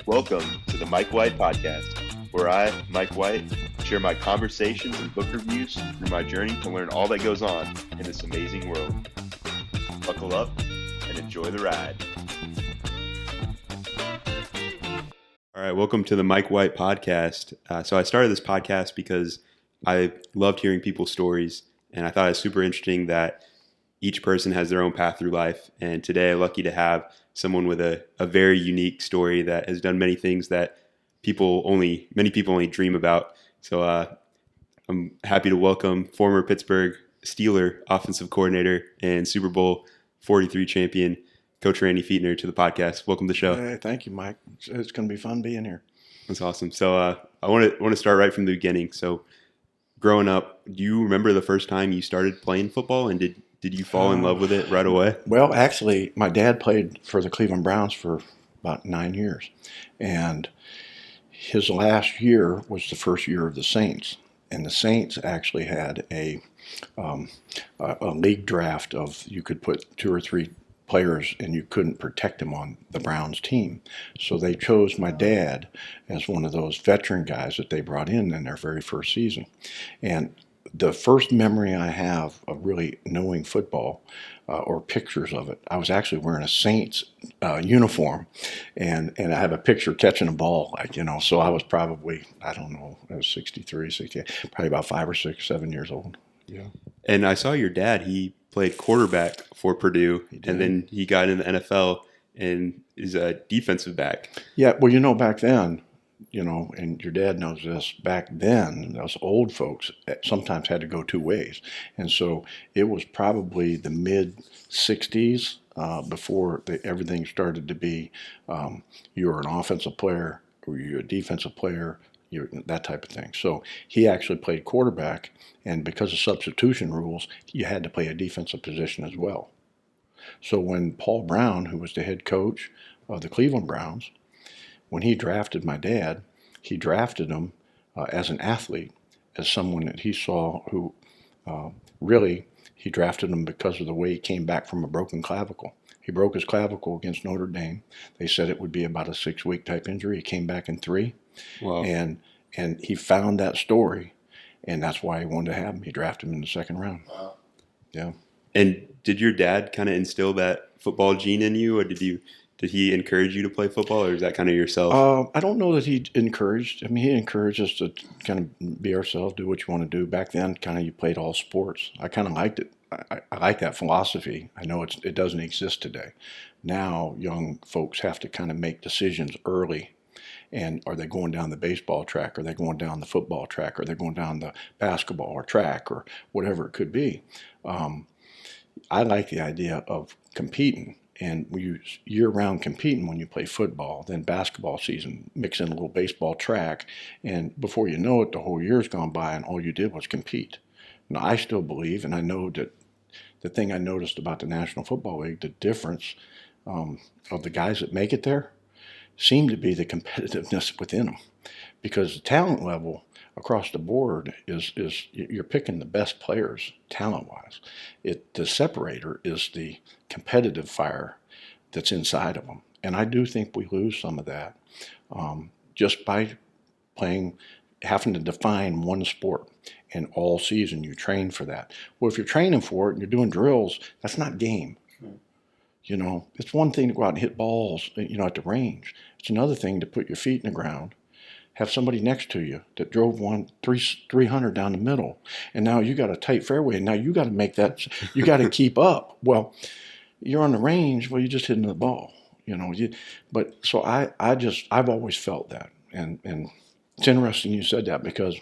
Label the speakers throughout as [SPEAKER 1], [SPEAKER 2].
[SPEAKER 1] Welcome to the Mike White Podcast, where I, Mike White, share my conversations and book reviews through my journey to learn all that goes on in this amazing world. Buckle up and enjoy the ride. All right, welcome to the Mike White Podcast. So I started this podcast because I loved hearing people's stories, and I thought it was super interesting that each person has their own path through life. And today I'm lucky to have someone with a very unique story that has done many things that many people only dream about. So I'm happy to welcome former Pittsburgh Steelers offensive coordinator and Super Bowl 43 champion, Coach Randy Fichtner, to the podcast. Welcome to the show.
[SPEAKER 2] Hey, thank you, Mike. It's going to be fun being here.
[SPEAKER 1] That's awesome. So I want to start right from the beginning. So growing up, do you remember the first time you started playing football, and did you fall in love with it right away?
[SPEAKER 2] Well, actually, my dad played for the Cleveland Browns for about 9 years, and his last year was the first year of the Saints, and the Saints actually had a league draft of, you could put 2 or 3 players and you couldn't protect them on the Browns team. So they chose my dad as one of those veteran guys that they brought in their very first season. And the first memory I have of really knowing football, or pictures of it, I was actually wearing a Saints uniform, and I have a picture catching a ball, so I was probably, I was 63, 68, probably about 5 or 6, 7 years old. Yeah.
[SPEAKER 1] And I saw your dad, he played quarterback for Purdue, and then he got in the NFL and is a defensive back.
[SPEAKER 2] Yeah, well, back then, and your dad knows this, back then, those old folks sometimes had to go 2 ways. And so it was probably the mid-'60s before everything started to be, you were an offensive player or you're a defensive player, that type of thing. So he actually played quarterback, and because of substitution rules, you had to play a defensive position as well. So when Paul Brown, who was the head coach of the Cleveland Browns, when he drafted my dad, he drafted him as an athlete, as someone that he saw who really, he drafted him because of the way he came back from a broken clavicle. He broke his clavicle against Notre Dame. They said it would be about a 6-week type injury. He came back in 3. Wow. And he found that story, and that's why he wanted to have him. He drafted him in the 2nd round. Wow. Yeah.
[SPEAKER 1] And did your dad kind of instill that football gene in you, or did he encourage you to play football, or is that kind of yourself?
[SPEAKER 2] I don't know that he encouraged. I mean, he encouraged us to kind of be ourselves, do what you want to do. Back then, kind of you played all sports. I kind of liked it. I like that philosophy. I know it doesn't exist today. Now, young folks have to kind of make decisions early. And are they going down the baseball track? Are they going down the football track? Are they going down the basketball or track or whatever it could be? I like the idea of competing. And we use year-round competing when you play football, then basketball season, mix in a little baseball track, and before you know it, the whole year's gone by and all you did was compete. Now, I still believe, and I know that the thing I noticed about the National Football League, the difference of the guys that make it there, seem to be the competitiveness within them, because the talent level across the board is you're picking the best players talent-wise. The separator is the competitive fire that's inside of them, and I do think we lose some of that just by having to define one sport, and all season you train for that. Well, if you're training for it and you're doing drills, that's not game. It's one thing to go out and hit balls, at the range. It's another thing to put your feet in the ground, have somebody next to you that drove 300 down the middle, and now you got a tight fairway, and now you got to make that, you got to keep up. Well, you're on the range, well, you're just hitting the ball, But so I've always felt that, and it's interesting you said that, because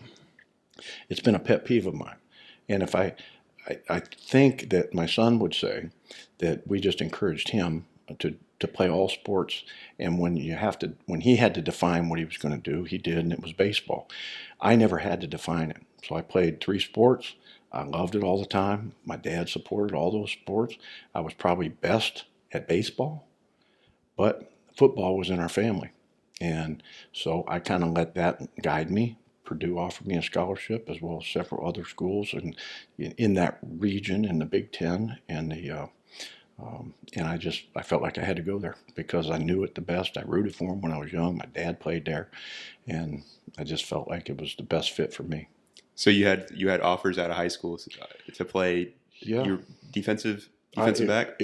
[SPEAKER 2] it's been a pet peeve of mine. And if I think that my son would say that we just encouraged him to play all sports, and when he had to define what he was going to do, he did, and it was baseball. I never had to define it. So I played 3 sports. I loved it all the time. My dad supported all those sports. I was probably best at baseball, but football was in our family. And so I kind of let that guide me. Purdue offered me a scholarship, as well as several other schools in that region, in the Big Ten and the And I felt like I had to go there because I knew it the best. I rooted for him when I was young. My dad played there, and I just felt like it was the best fit for me.
[SPEAKER 1] So you had offers out of high school to play
[SPEAKER 2] Yeah.
[SPEAKER 1] your defensive back?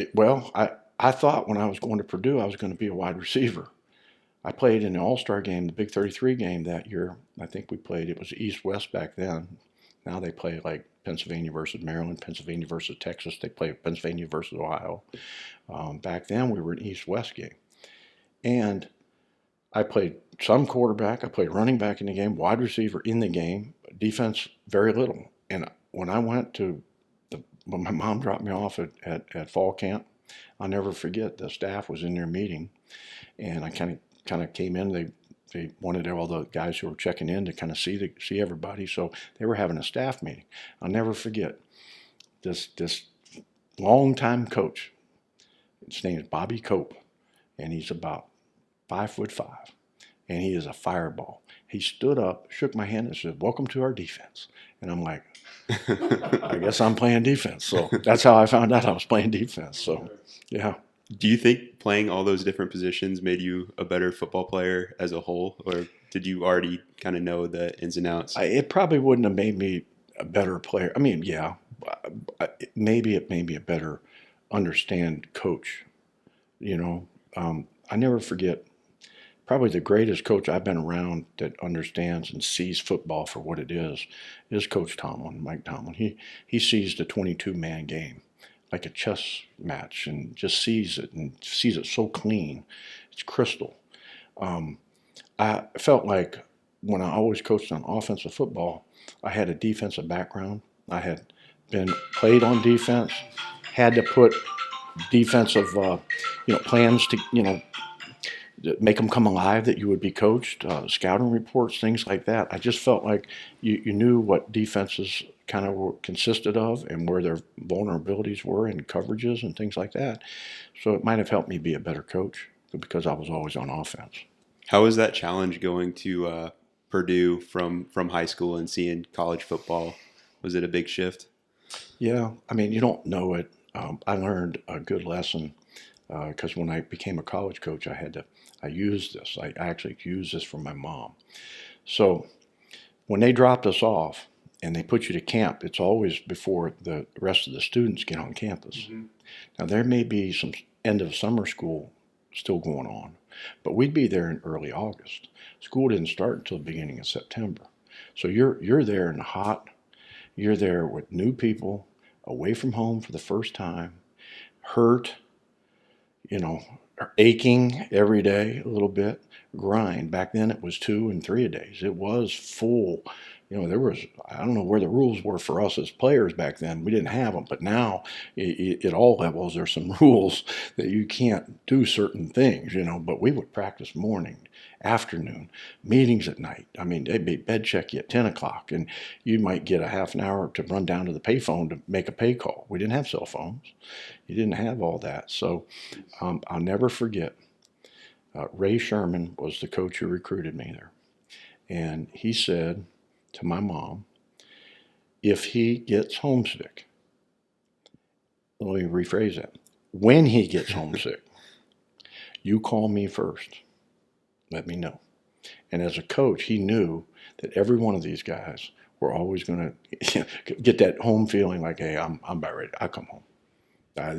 [SPEAKER 2] I thought when I was going to Purdue, I was going to be a wide receiver. I played in the All-Star game, the Big 33 game that year. I think we played, it was East-West back then. Now they play like Pennsylvania versus Maryland, Pennsylvania versus Texas. They play Pennsylvania versus Ohio. Back then we were an East-West game. And I played some quarterback. I played running back in the game, wide receiver in the game, defense very little. And when I went when my mom dropped me off at fall camp, I'll never forget the staff was in their meeting, and I kind of came in. They wanted all the guys who were checking in to kind of see everybody, so they were having a staff meeting. I'll never forget this longtime coach. His name is Bobby Cope, and he's about 5'5", and he is a fireball. He stood up, shook my hand, and said, "Welcome to our defense." And I'm like, I guess I'm playing defense. So that's how I found out I was playing defense. So, yeah.
[SPEAKER 1] Do you think playing all those different positions made you a better football player as a whole, or did you already kind of know the ins and outs?
[SPEAKER 2] It probably wouldn't have made me a better player. I mean, yeah, maybe it made me a better understand coach. I never forget. Probably the greatest coach I've been around that understands and sees football for what it is Coach Tomlin, Mike Tomlin. He sees the 22-man game like a chess match and just sees it so clean. It's crystal. I felt like when I always coached on offensive football, I had a defensive background. I had played on defense, had to put defensive plans to make them come alive, that you would be coached, scouting reports, things like that. I just felt like you knew what defenses kind of consisted of and where their vulnerabilities were and coverages and things like that. So it might have helped me be a better coach because I was always on offense.
[SPEAKER 1] How was that challenge going to Purdue from high school and seeing college football? Was it a big shift?
[SPEAKER 2] Yeah, I mean, you don't know it. I learned a good lesson because when I became a college coach, I used this. I actually used this from my mom. So when they dropped us off and they put you to camp, it's always before the rest of the students get on campus. Mm-hmm. Now, there may be some end of summer school still going on, but we'd be there in early August. School didn't start until the beginning of September. So you're there in the hot. You're there with new people, away from home for the first time, hurt, aching every day a little bit, grind. Back then it was 2 and 3 a days. It was full. I don't know where the rules were for us as players back then. We didn't have them, but now at all levels there's some rules that you can't do certain things, but we would practice morning, afternoon, meetings at night. I mean, they'd be bed check you at 10 o'clock, and you might get a half an hour to run down to the payphone to make a pay call. We didn't have cell phones. You didn't have all that. So I'll never forget, Ray Sherman was the coach who recruited me there. And he said to my mom, if he gets homesick, let me rephrase that, when he gets homesick, you call me first. Let me know. And as a coach, he knew that every one of these guys were always going to get that home feeling like, hey, I'm about ready. I'll come home. I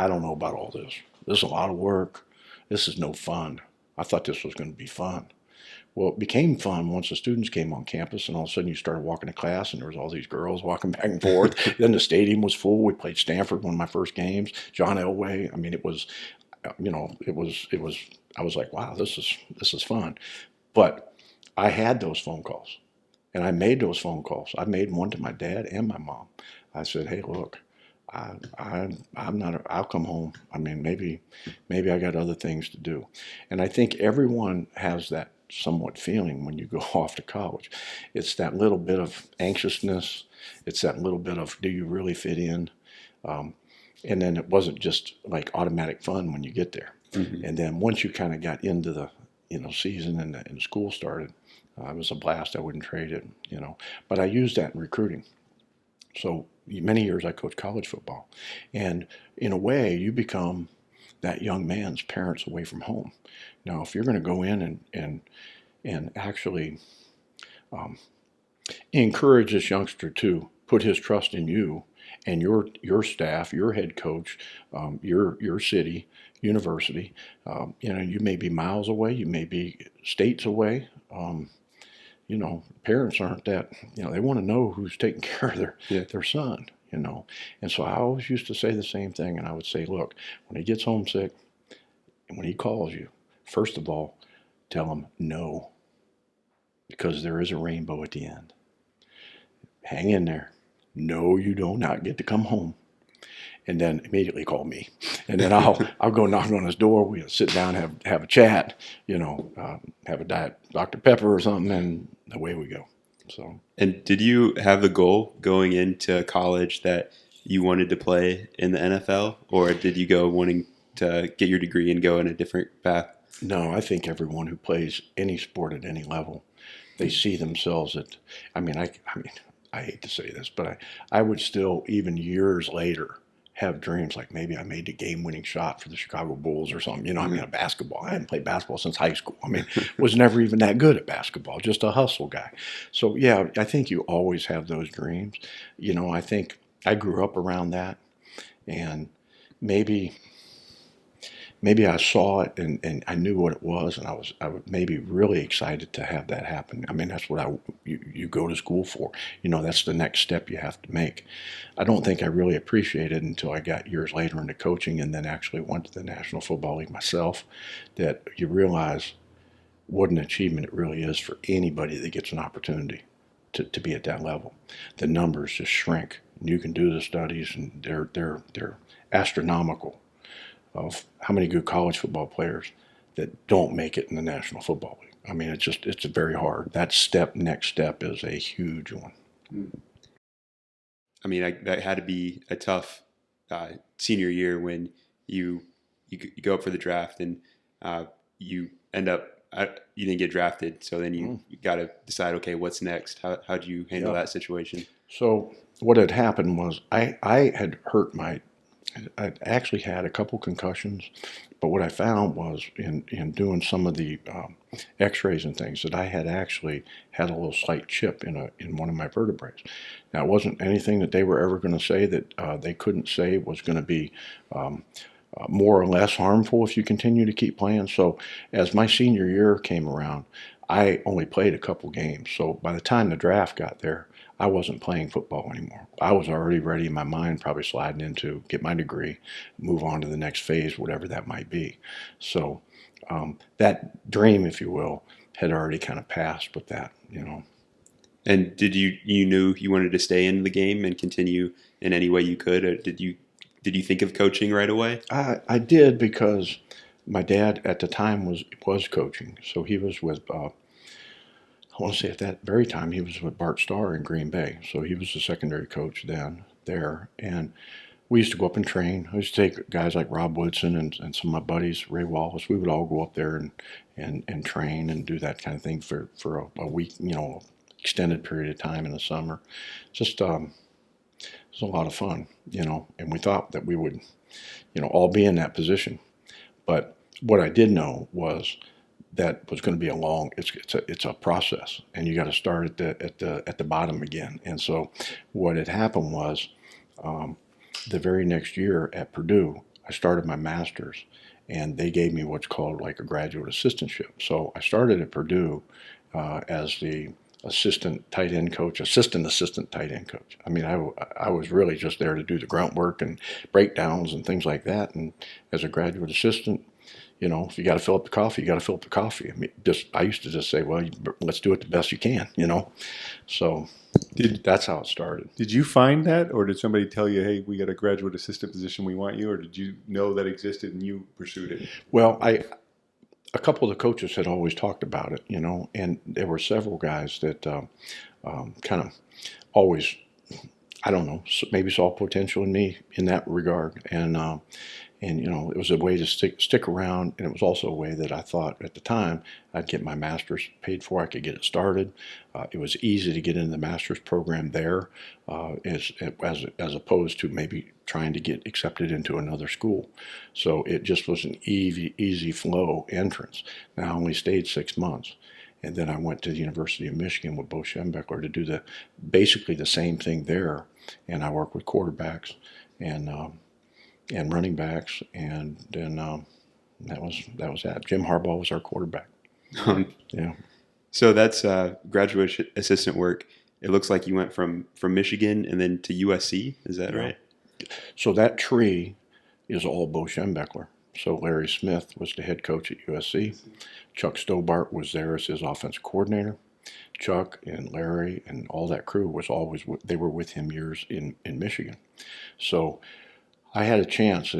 [SPEAKER 2] don't know about all this. This is a lot of work. This is no fun. I thought this was going to be fun. Well, it became fun once the students came on campus, and all of a sudden you started walking to class, and there was all these girls walking back and forth. Then the stadium was full. We played Stanford, one of my first games. John Elway. I mean, it was, I was like, wow, this is fun. But I had those phone calls, and I made those phone calls. I made one to my dad and my mom. I said, hey, look, I'm not. I'll come home. I mean, maybe I got other things to do. And I think everyone has that somewhat feeling when you go off to college. It's that little bit of anxiousness. It's that little bit of, do you really fit in? And then it wasn't just like automatic fun when you get there. Mm-hmm. And then once you kind of got into the season and school started, it was a blast. I wouldn't trade it. But I used that in recruiting. So many years I coached college football. And in a way, you become that young man's parents away from home. Now, if you're going to go in and actually encourage this youngster to put his trust in you and your staff, your head coach, your city, university, you may be miles away, you may be states away. Parents aren't that, they want to know who's taking care of their son, And so I always used to say the same thing, and I would say, look, when he gets homesick and when he calls you, first of all, tell him no, because there is a rainbow at the end. Hang in there. No, you do not get to come home. And then immediately call me. And then I'll go knock on his door. We'll sit down, have a chat, have a diet Dr. Pepper or something, and away we go. So.
[SPEAKER 1] And did you have the goal going into college that you wanted to play in the NFL, or did you go wanting to get your degree and go in a different path?
[SPEAKER 2] No, I think everyone who plays any sport at any level, they see themselves at. I hate to say this, but I would still, even years later, have dreams like maybe I made the game-winning shot for the Chicago Bulls or something. A basketball. I hadn't played basketball since high school. Was never even that good at basketball, just a hustle guy. So, yeah, I think you always have those dreams. I think I grew up around that, and maybe I saw it and I knew what it was, and I was maybe really excited to have that happen. That's what you go to school for. That's the next step you have to make. I don't think I really appreciated until I got years later into coaching and then actually went to the National Football League myself, that you realize what an achievement it really is for anybody that gets an opportunity to be at that level. The numbers just shrink. You can do the studies, and they're astronomical, of how many good college football players that don't make it in the National Football League. It's very hard. That next step is a huge one.
[SPEAKER 1] That had to be a tough senior year when you go up for the draft and you end up, you didn't get drafted. So then you got to decide, okay, what's next? How'd you handle that situation?
[SPEAKER 2] So what had happened was I had hurt I actually had a couple concussions, but what I found was in doing some of the x-rays and things that I had actually had a little slight chip in one of my vertebrae. Now, it wasn't anything that they were ever going to say that they couldn't say was going to be more or less harmful if you continue to keep playing. So as my senior year came around, I only played a couple games. So by the time the draft got there, I wasn't playing football anymore. I was already ready in my mind, probably sliding into get my degree, move on to the next phase, whatever that might be. So that dream, if you will, had already kind of passed with that,
[SPEAKER 1] And did you knew you wanted to stay in the game and continue in any way you could, or did you think of coaching right away?
[SPEAKER 2] I did, because my dad at the time was coaching. So he was with I want to say at that very time he was with Bart Starr in Green Bay. So he was the secondary coach then there. And we used to go up and train. I used to take guys like Rob Woodson and some of my buddies, Ray Wallace. We would all go up there and train and do that kind of thing for a week, extended period of time in the summer. Just it was a lot of fun, and we thought that we would, all be in that position. But what I did know was that was going to be it's a process, and you got to start at the bottom again. And so what had happened was the very next year at Purdue, I started my master's, and they gave me what's called like a graduate assistantship. So I started at Purdue as the assistant tight end coach. I was really just there to do the grunt work and breakdowns and things like that. And as a graduate assistant, if you got to fill up the coffee, you got to fill up the coffee. I used to just say, well, let's do it the best you can, So that's how it started.
[SPEAKER 3] Did you find that, or did somebody tell you, hey, we got a graduate assistant position, we want you, or did you know that existed and you pursued it?
[SPEAKER 2] Well, a couple of the coaches had always talked about it, and there were several guys that kind of always I don't know, maybe saw potential in me in that regard, and it was a way to stick around, and it was also a way that I thought at the time I'd get my master's paid for. I could get it started. It was easy to get into the master's program there, as opposed to maybe trying to get accepted into another school. So it just was an easy flow entrance. Now I only stayed 6 months. And then I went to the University of Michigan with Bo Schembechler to do basically the same thing there. And I worked with quarterbacks and running backs, and then that was that. Jim Harbaugh was our quarterback. Yeah.
[SPEAKER 1] So that's graduate assistant work. It looks like you went from Michigan and then to USC. Is that right?
[SPEAKER 2] So that tree is all Bo Schembechler. So Larry Smith was the head coach at USC. Chuck Stobart was there as his offensive coordinator. Chuck and Larry and all that crew they were with him years in Michigan. So I had a chance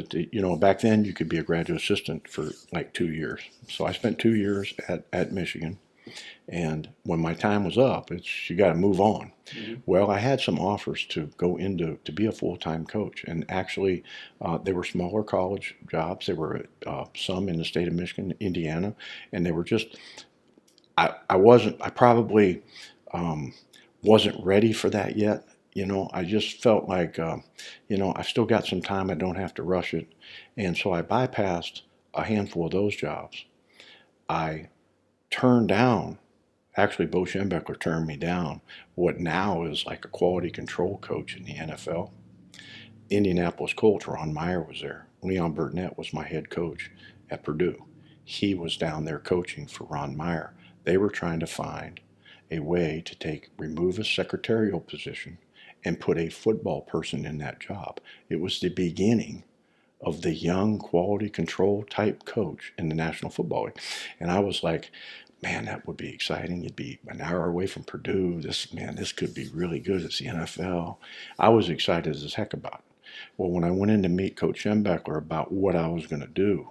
[SPEAKER 2] back then you could be a graduate assistant for like 2 years. So I spent 2 years at Michigan. And when my time was up, you got to move on. Mm-hmm. Well, I had some offers to go to be a full-time coach, and actually, they were smaller college jobs. There were some in the state of Michigan, Indiana, and they were just. I probably wasn't ready for that yet. I just felt like, I've still got some time. I don't have to rush it, and so I bypassed a handful of those jobs. I turned down. Actually, Bo Schembechler turned me down. What now is like a quality control coach in the NFL. Indianapolis Colts, Ron Meyer was there. Leon Burnett was my head coach at Purdue. He was down there coaching for Ron Meyer. They were trying to find a way to remove a secretarial position and put a football person in that job. It was the beginning of the young quality control type coach in the National Football League. And I was like, man, that would be exciting. It'd be an hour away from Purdue. This could be really good. It's the NFL. I was excited as heck about it. Well, when I went in to meet Coach Schembechler about what I was going to do,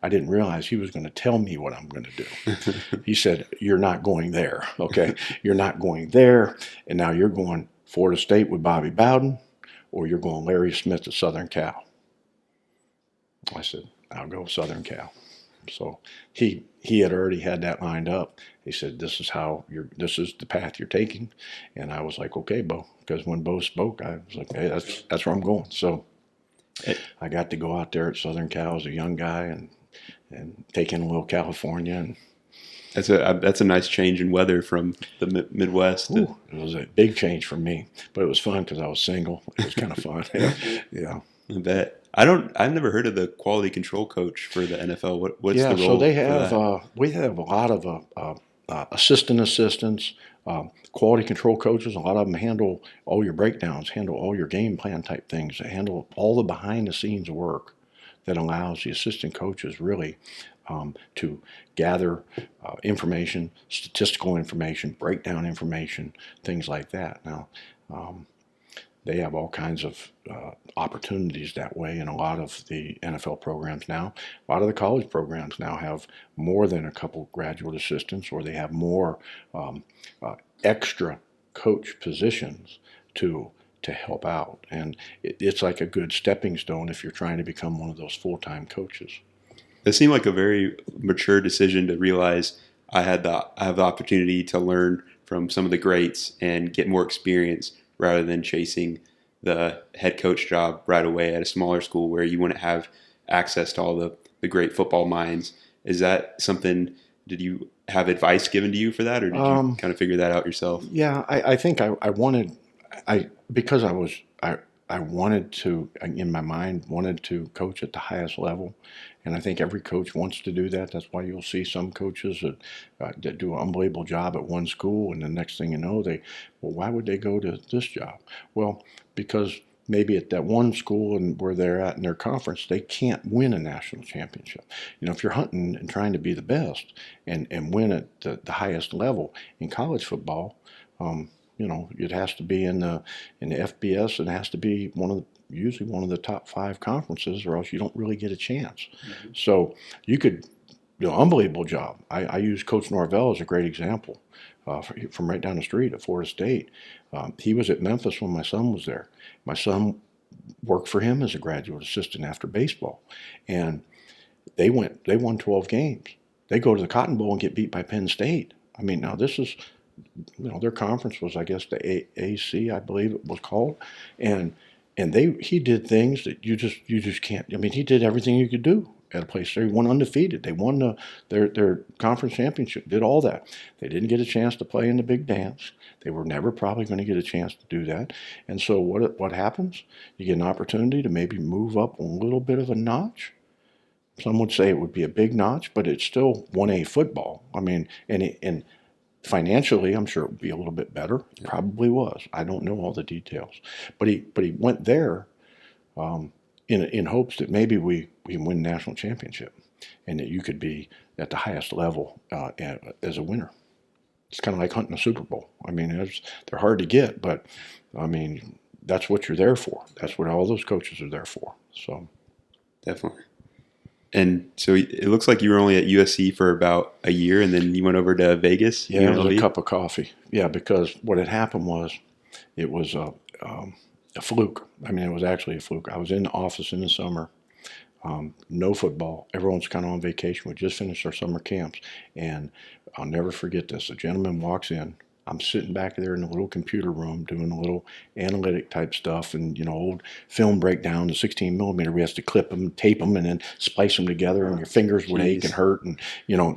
[SPEAKER 2] I didn't realize he was going to tell me what I'm going to do. He said, you're not going there, okay? You're not going there, and now you're going Florida State with Bobby Bowden, or you're going Larry Smith to Southern Cal. I said, I'll go Southern Cal. So he had already had that lined up. He said, this is the path you're taking. And I was like, okay, Bo. Because when Bo spoke, I was like, hey, that's where I'm going. So I got to go out there at Southern Cal as a young guy and take in a little California. And
[SPEAKER 1] that's a nice change in weather from the Midwest.
[SPEAKER 2] It was a big change for me, but it was fun because I was single. It was kind of fun. Yeah.
[SPEAKER 1] I bet. I've never heard of the quality control coach for the NFL. What's the role?
[SPEAKER 2] So they have we have a lot of assistants, quality control coaches. A lot of them handle all your breakdowns, handle all your game plan type things, handle all the behind the scenes work that allows the assistant coaches really to gather information, statistical information, breakdown information, things like that. Now, they have all kinds of opportunities that way, and a lot of the NFL programs now, a lot of the college programs now have more than a couple graduate assistants, or they have more extra coach positions to help out. And it's like a good stepping stone if you're trying to become one of those full-time coaches.
[SPEAKER 1] It seemed like a very mature decision to realize I have the opportunity to learn from some of the greats and get more experience, rather than chasing the head coach job right away at a smaller school where you wouldn't have access to all the great football minds. Is that something, did you have advice given to you for that, or did you kind of figure that out yourself?
[SPEAKER 2] Yeah, I think I wanted to, in my mind, wanted to coach at the highest level. And I think every coach wants to do that. That's why you'll see some coaches that do an unbelievable job at one school, and the next thing you know, why would they go to this job? Well, because maybe at that one school and where they're at in their conference, they can't win a national championship. If you're hunting and trying to be the best and win at the highest level in college football, it has to be in the FBS, and it has to be usually one of the top 5 conferences, or else you don't really get a chance. Mm-hmm. So you could do an unbelievable job. I use Coach Norvell as a great example. from right down the street at Florida State. He was at Memphis when my son was there. My son worked for him as a graduate assistant after baseball, and they won 12 games. They go to the Cotton Bowl and get beat by Penn State. I mean, now this is, their conference was, I guess, the AC, I believe it was called, and he did things that you just can't. I mean, he did everything you could do at a place there. He won undefeated. They won their conference championship. Did all that. They didn't get a chance to play in the big dance. They were never probably going to get a chance to do that. And so what happens? You get an opportunity to maybe move up a little bit of a notch. Some would say it would be a big notch, but it's still 1A football. I mean, and financially, I'm sure it would be a little bit better. It probably was. I don't know all the details, but he went there in hopes that maybe we win national championship, and that you could be at the highest level as a winner. It's kind of like hunting a Super Bowl. I mean, they're hard to get, but I mean, that's what you're there for. That's what all those coaches are there for. So,
[SPEAKER 1] definitely. And so it looks like you were only at USC for about a year, and then you went over to Vegas.
[SPEAKER 2] Yeah, it was a cup of coffee. Yeah, because what had happened was it was a fluke. I mean, it was actually a fluke. I was in the office in the summer, no football. Everyone's kind of on vacation. We just finished our summer camps, and I'll never forget this. A gentleman walks in. I'm sitting back there in the little computer room doing a little analytic type stuff, and old film breakdown, the 16 millimeter. We have to clip them, tape them, and then splice them together, and your fingers would ache and hurt, and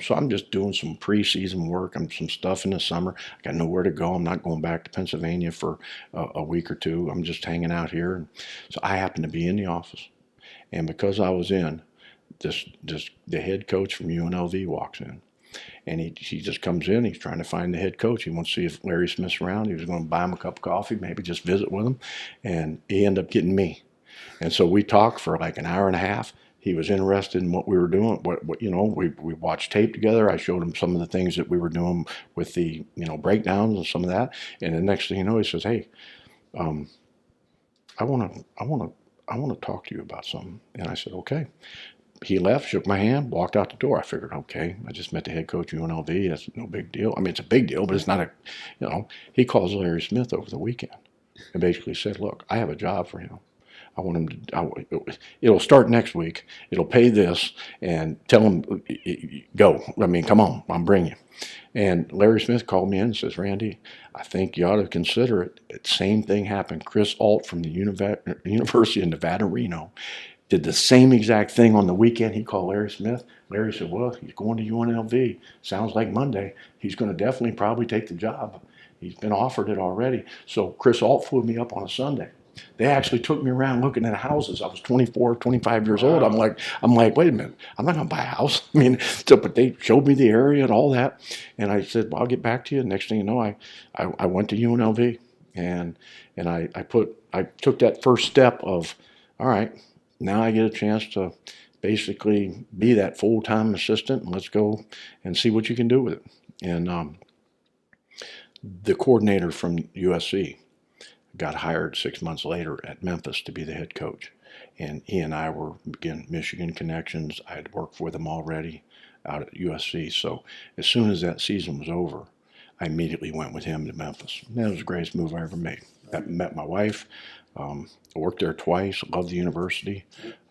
[SPEAKER 2] So I'm just doing some preseason work and some stuff in the summer. I got nowhere to go. I'm not going back to Pennsylvania for a week or two. I'm just hanging out here, and so I happened to be in the office, and because I was in, the head coach from UNLV walks in. And he just comes in. He's trying to find the head coach. He wants to see if Larry Smith's around. He was going to buy him a cup of coffee, maybe just visit with him. And he ended up getting me. And so we talked for like an hour and a half. He was interested in what we were doing. We watched tape together. I showed him some of the things that we were doing with the breakdowns and some of that. And the next thing you know, he says, "Hey, I want to talk to you about something." And I said, "Okay." He left, shook my hand, walked out the door. I figured, okay, I just met the head coach of UNLV. That's no big deal. I mean, it's a big deal, but it's not He calls Larry Smith over the weekend and basically said, "Look, I have a job for him. I want him to, it'll start next week. It'll pay this, and tell him, go. I mean, come on, I'm bringing you." And Larry Smith called me in and says, "Randy, I think you ought to consider it." The same thing happened. Chris Alt from the University of Nevada, Reno, did the same exact thing on the weekend. He called Larry Smith. Larry said, "Well, he's going to UNLV. Sounds like Monday. He's going to definitely probably take the job. He's been offered it already." So Chris Alt flew me up on a Sunday. They actually took me around looking at houses. I was 24, 25 years old. I'm like, wait a minute. I'm not going to buy a house. I mean, but they showed me the area and all that. And I said, "Well, I'll get back to you." Next thing you know, I went to UNLV, and I took that first step of, all right, now I get a chance to basically be that full-time assistant, and let's go and see what you can do with it. And the coordinator from USC got hired 6 months later at Memphis to be the head coach. And he and I were, again, Michigan connections. I had worked with him already out at USC. So as soon as that season was over, I immediately went with him to Memphis. And that was the greatest move I ever made. I met my wife. I worked there twice. Loved the university,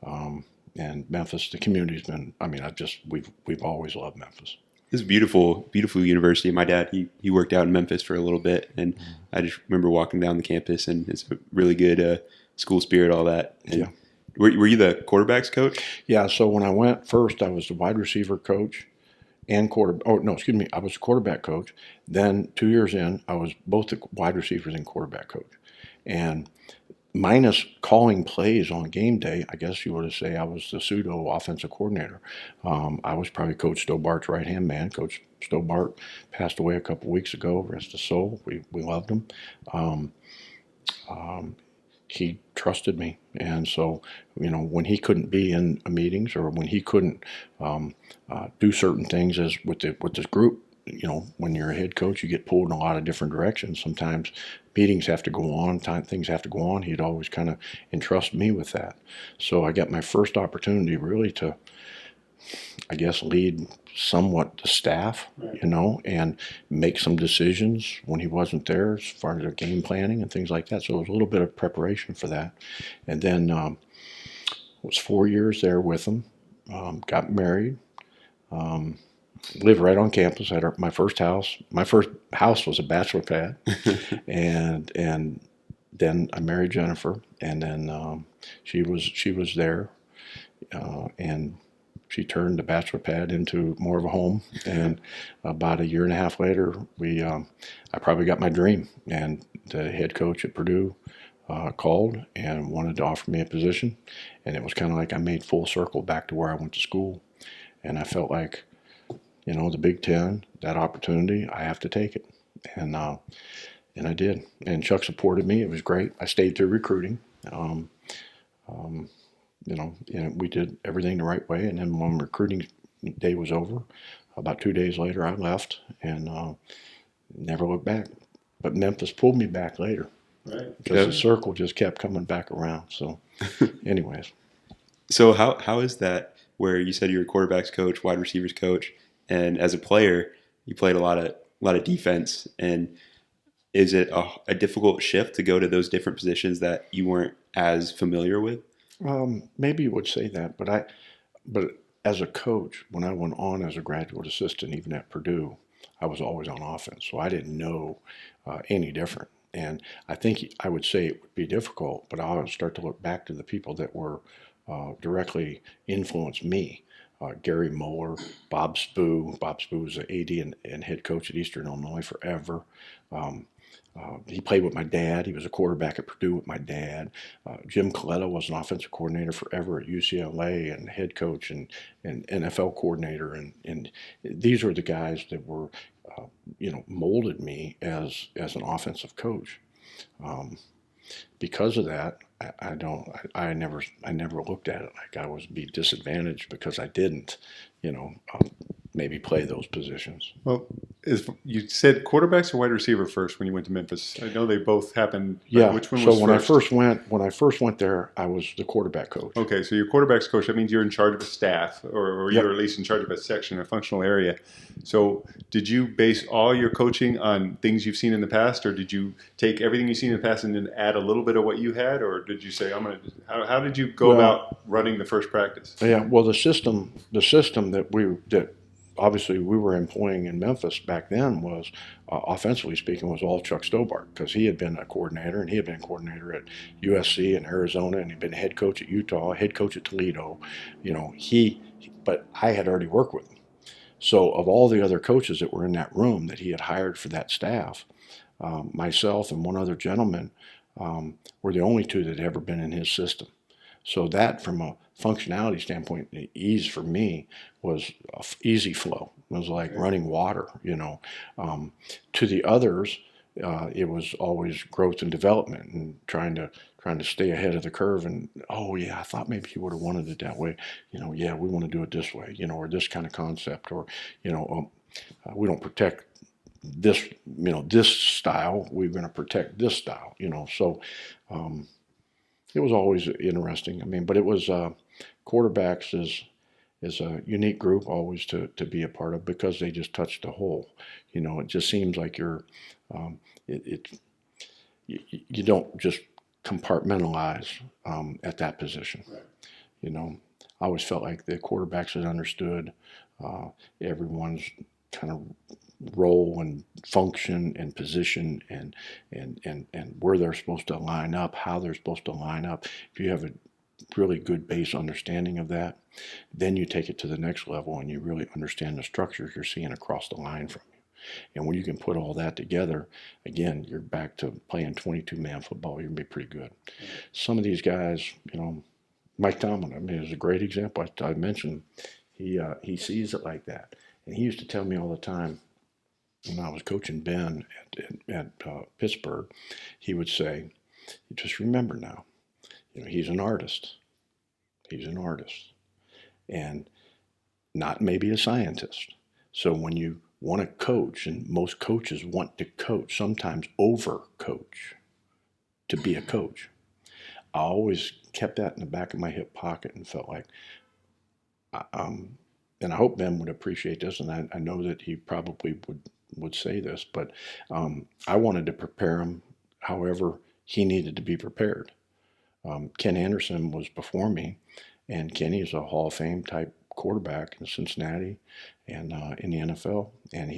[SPEAKER 2] and Memphis. The community's been. I mean, we've always loved Memphis.
[SPEAKER 1] It's a beautiful, beautiful university. My dad, he worked out in Memphis for a little bit, and I just remember walking down the campus, and it's a really good school spirit, all that. And
[SPEAKER 2] yeah.
[SPEAKER 1] Were you the quarterbacks coach?
[SPEAKER 2] Yeah. So when I went first, I was the wide receiver coach and I was the quarterback coach. Then 2 years in, I was both the wide receivers and quarterback coach, and minus calling plays on game day, I guess you would say I was the pseudo offensive coordinator. I was probably Coach Stobart's right-hand man. Coach Stobart passed away a couple weeks ago, rest his soul. We loved him. He trusted me. And so, when he couldn't be in meetings, or when he couldn't do certain things as with this group, when you're a head coach, you get pulled in a lot of different directions. Sometimes meetings have to go on, things have to go on. He'd always kind of entrust me with that. So I got my first opportunity really to I guess, lead somewhat the staff, and make some decisions when he wasn't there as far as their game planning and things like that. So it was a little bit of preparation for that. And then was 4 years there with him, got married, lived right on campus. Had my first house. My first house was a bachelor pad, and then I married Jennifer, and then she was there, and she turned the bachelor pad into more of a home. And about a year and a half later, I probably got my dream, and the head coach at Purdue called and wanted to offer me a position, and it was kind of like I made full circle back to where I went to school, and I felt like, the Big Ten, that opportunity, I have to take it, and I did. And Chuck supported me. It was great. I stayed through recruiting. And we did everything the right way. And then when recruiting day was over, about 2 days later, I left and never looked back. But Memphis pulled me back later,
[SPEAKER 3] Right.
[SPEAKER 2] Because the circle just kept coming back around. So, anyways.
[SPEAKER 1] So how is that where you said you're a quarterbacks coach, wide receivers coach, and as a player, you played a lot of defense, and is it a difficult shift to go to those different positions that you weren't as familiar with?
[SPEAKER 2] Maybe you would say that, but as a coach, when I went on as a graduate assistant, even at Purdue, I was always on offense, so I didn't know any different. And I think I would say it would be difficult, but I would start to look back to the people that were directly influenced me. Gary Moeller, Bob Spoo. Bob Spoo was the AD and head coach at Eastern Illinois forever. He played with my dad. He was a quarterback at Purdue with my dad. Jim Coletta was an offensive coordinator forever at UCLA and head coach and NFL coordinator. And these were the guys that were, molded me as an offensive coach. Because of that, I never looked at it like I was be disadvantaged because I didn't, maybe play those positions.
[SPEAKER 3] Well, you said quarterbacks or wide receiver first when you went to Memphis. I know they both happened.
[SPEAKER 2] Yeah.
[SPEAKER 3] Which one was
[SPEAKER 2] when
[SPEAKER 3] first?
[SPEAKER 2] I first went there, I was the quarterback coach.
[SPEAKER 3] Okay, so you're quarterbacks coach. That means you're in charge of a staff, or
[SPEAKER 2] Yep.
[SPEAKER 3] you're at least in charge of a section, a functional area. So did you base all your coaching on things you've seen in the past, or did you take everything you've seen in the past and then add a little bit of what you had, or did you say, how did you go about running the first practice?
[SPEAKER 2] Yeah. Well, the system that obviously we were employing in Memphis back then was, offensively speaking, was all Chuck Stobart, because he had been a coordinator, and he had been a coordinator at USC and Arizona, and he'd been head coach at Utah, head coach at Toledo. But I had already worked with him. So of all the other coaches that were in that room that he had hired for that staff, myself and one other gentleman were the only two that had ever been in his system. So that, from a functionality standpoint, the ease for me was easy flow. It was like running water, To the others, it was always growth and development and trying to stay ahead of the curve. And I thought maybe he would have wanted it that way. We want to do it this way, or this kind of concept, or we don't protect this, this style. We're going to protect this style, So. It was always interesting. But it was quarterbacks is a unique group always to be a part of, because they just touch the whole. It just seems like you're you don't just compartmentalize at that position. Right. I always felt like the quarterbacks had understood everyone's kind of role and function and position and where they're supposed to line up, how they're supposed to line up. If you have a really good base understanding of that, then you take it to the next level and you really understand the structures you're seeing across the line from you. And when you can put all that together, again, you're back to playing 22-man football. You're going to be pretty good. Some of these guys, Mike Tomlin, is a great example. I mentioned he sees it like that. And he used to tell me all the time, when I was coaching Ben at Pittsburgh, he would say, just remember now, he's an artist. He's an artist. And not maybe a scientist. So when you want to coach, and most coaches want to coach, sometimes over-coach to be a coach, I always kept that in the back of my hip pocket and felt like and I hope Ben would appreciate this, and I know that he probably would say this, but I wanted to prepare him however he needed to be prepared. Ken Anderson was before me, and Kenny is a Hall of Fame type quarterback in Cincinnati and in the NFL. And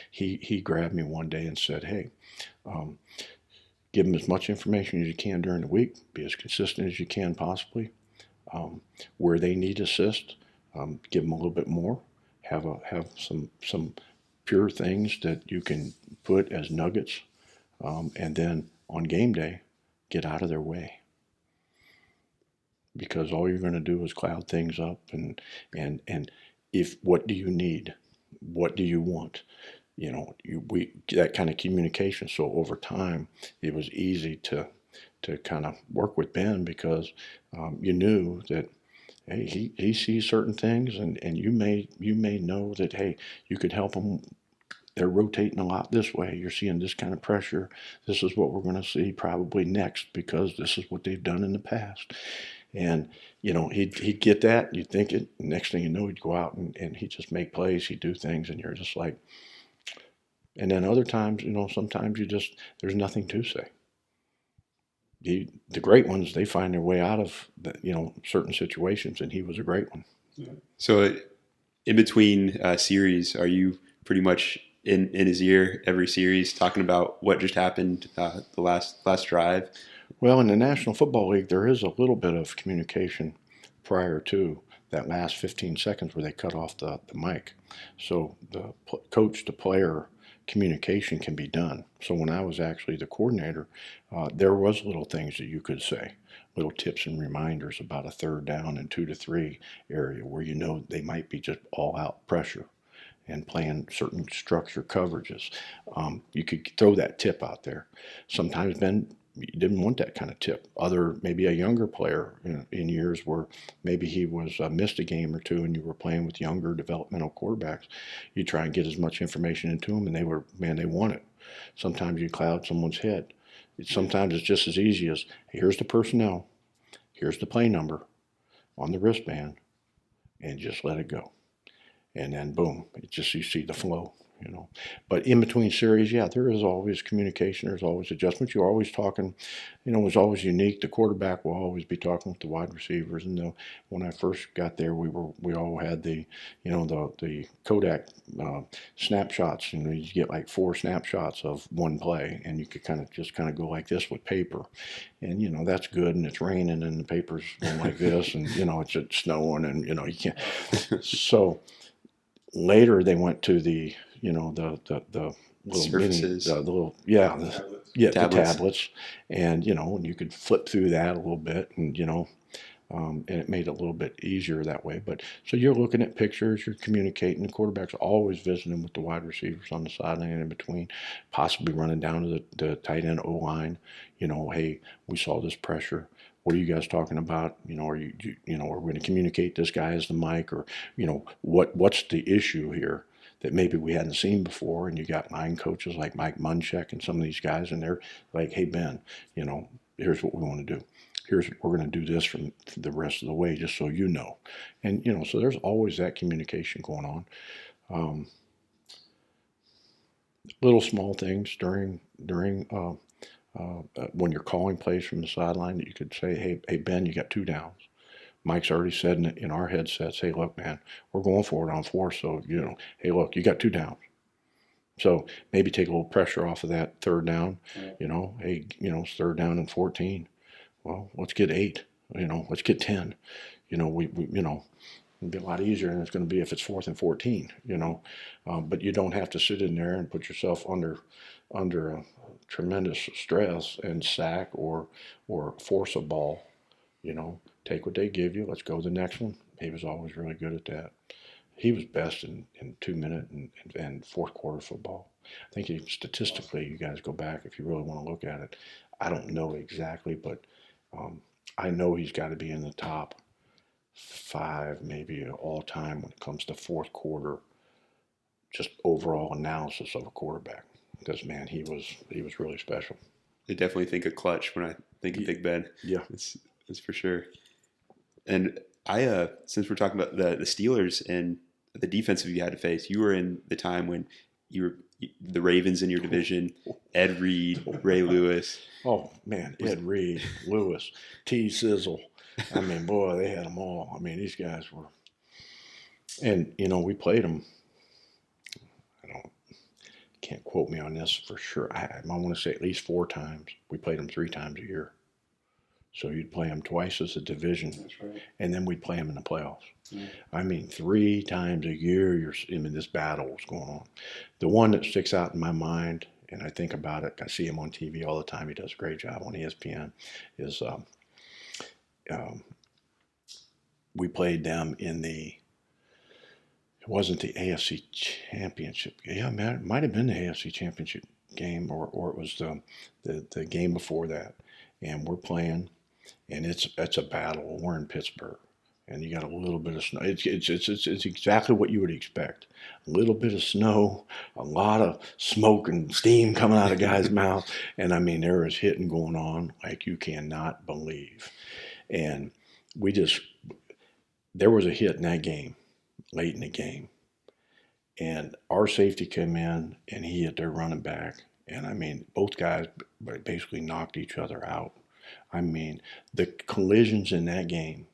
[SPEAKER 2] he grabbed me one day and said, "Hey, give them as much information as you can during the week. Be as consistent as you can possibly. Where they need assist, give them a little bit more. Have some pure things that you can put as nuggets, and then on game day, get out of their way." Because all you're going to do is cloud things up, and if what do you need, what do you want, we that kind of communication. So over time, it was easy to kind of work with Ben because you knew that, hey, he sees certain things, and you may know that, hey, you could help him. They're rotating a lot this way. You're seeing this kind of pressure. This is what we're going to see probably next because this is what they've done in the past. And, he'd get that, you'd think it, next thing you know, he'd go out and he'd just make plays, he'd do things, and you're just like, and then other times, sometimes there's nothing to say. The great ones, they find their way out of, certain situations, and he was a great one.
[SPEAKER 1] Yeah. So in between series, are you pretty much in his ear every series talking about what just happened the last drive?
[SPEAKER 2] Well, in the National Football League, there is a little bit of communication prior to that last 15 seconds where they cut off the mic. So the coach to player communication can be done. So when I was actually the coordinator, there was little things that you could say, little tips and reminders about a third down and 2 to 3 area where they might be just all out pressure and playing certain structure coverages. You could throw that tip out there. Sometimes Ben, you didn't want that kind of tip. Maybe a younger player in years where maybe he was missed a game or two and you were playing with younger developmental quarterbacks, you try and get as much information into them, and they want it. Sometimes you cloud someone's head. Sometimes it's just as easy as, here's the personnel, here's the play number on the wristband, and just let it go. And then boom, you see the flow. But in between series, yeah, there is always communication. There's always adjustments. You're always talking, it's always unique. The quarterback will always be talking with the wide receivers. And when I first got there, we all had the Kodak snapshots. You get like 4 snapshots of one play, and you could kind of go like this with paper, and that's good. And it's raining, and the paper's going like this, and it's snowing, and you can't. So later they went to the little
[SPEAKER 1] surfaces,
[SPEAKER 2] the tablets, and and you could flip through that a little bit, and and it made it a little bit easier that way. But so you're looking at pictures, you're communicating. The quarterback's always visiting with the wide receivers on the sideline and in between, possibly running down to the tight end O line. Hey, we saw this pressure. What are you guys talking about? Are you are we going to communicate this guy as the mic, or what's the issue here that maybe we hadn't seen before? And you got line coaches like Mike Munchak and some of these guys, and they're like, hey Ben, here's what we want to do. We're going to do this from the rest of the way, just so you know. And so there's always that communication going on. Little small things during when you're calling plays from the sideline that you could say, hey Ben, you got 2 downs. Mike's already said in our headsets, hey, look, man, we're going for it on 4, so, hey, look, you got 2 downs. So maybe take a little pressure off of that third down. Hey, it's third down and 14. Well, let's get 8. Let's get 10. It'd be a lot easier than it's going to be if it's 4th and 14. But you don't have to sit in there and put yourself under tremendous stress and sack or force a ball. Take what they give you. Let's go to the next one. He was always really good at that. He was best in 2-minute and fourth quarter football. I think statistically, you guys go back if you really want to look at it. I don't know exactly, but I know he's got to be in the top 5, maybe all time when it comes to fourth quarter, just overall analysis of a quarterback. Because man, he was really special.
[SPEAKER 1] I definitely think of clutch when I think of Big Ben.
[SPEAKER 2] Yeah,
[SPEAKER 1] that's for sure. And Since we're talking about the Steelers and the defensive you had to face, you were in the time when you were the Ravens in your division, Ed Reed, Ray Lewis.
[SPEAKER 2] Oh man, Ed Reed, Lewis, T. Sizzle. I mean, boy, they had them all. I mean, these guys were, and we played them. Can't quote me on this for sure. I want to say at least 4 times. We played them 3 times a year. So you'd play them twice as a division,
[SPEAKER 3] right.
[SPEAKER 2] And then we'd play them in the playoffs.
[SPEAKER 3] Mm.
[SPEAKER 2] I mean, 3 times a year, this battle was going on. The one that sticks out in my mind, and I think about it, I see him on TV all the time. He does a great job on ESPN. Is we played them in the. It wasn't the AFC Championship. Yeah, man, it might have been the AFC Championship game, or it was the game before that. And we're playing, and it's a battle. We're in Pittsburgh, and you got a little bit of snow. It's exactly what you would expect. A little bit of snow, a lot of smoke and steam coming out of guys' mouth, and I mean there is hitting going on like you cannot believe. And there was a hit in that game, late in the game, and our safety came in and he hit their running back. And I mean, both guys basically knocked each other out. I mean, the collisions in that game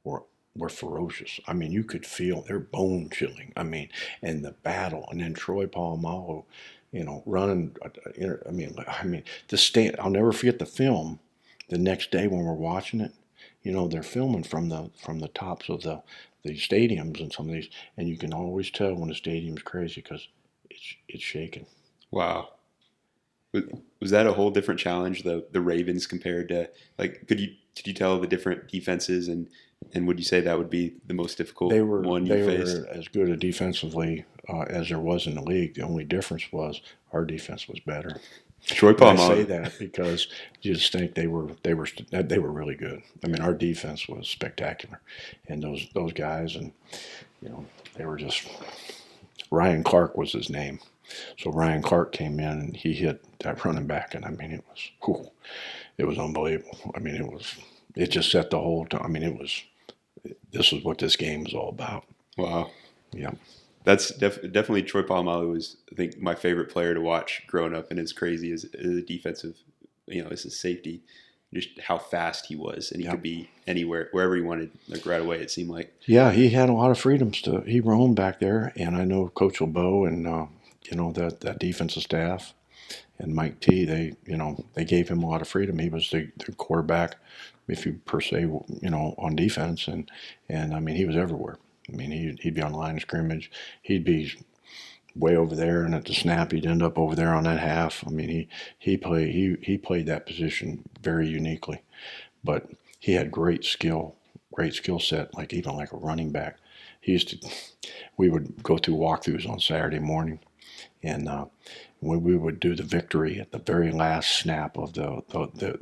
[SPEAKER 2] were ferocious. I mean, you could feel they're bone chilling. I mean, and the battle, and then Troy Polamalu, running. I mean, the stand. I'll never forget the film. The next day when we're watching it, they're filming from the tops of the stadiums and some of these, and you can always tell when the stadium's crazy because it's shaking.
[SPEAKER 1] Wow. Was that a whole different challenge, the Ravens compared to, like, could you tell the different defenses, and would you say that would be the most difficult one you faced?
[SPEAKER 2] They were as good a defensively as there was in the league. The only difference was our defense was better.
[SPEAKER 1] Troy Polamalu.
[SPEAKER 2] I say that because you just think they were really good. I mean, our defense was spectacular, and those guys, and they were just. Ryan Clark was his name. So Ryan Clark came in and he hit that running back, and I mean it was unbelievable. I mean it just set the whole time. I mean this is what this game is all about.
[SPEAKER 1] Wow.
[SPEAKER 2] Yeah.
[SPEAKER 1] That's definitely Troy Polamalu was, I think, my favorite player to watch growing up, and as crazy as a defensive, as a safety, just how fast he was, and he could be anywhere, wherever he wanted, like right away. It seemed like.
[SPEAKER 2] Yeah, he had a lot of freedoms he roamed back there, and I know Coach LeBeau and that defensive staff and Mike T. They gave him a lot of freedom. He was the quarterback, if you per se, on defense, and I mean he was everywhere. I mean he'd be on the line of scrimmage, he'd be way over there, and at the snap he'd end up over there on that half. I mean he played that position very uniquely, but he had great skill set, like even like a running back. We would go through walkthroughs on Saturday morning, and when we would do the victory at the very last snap of the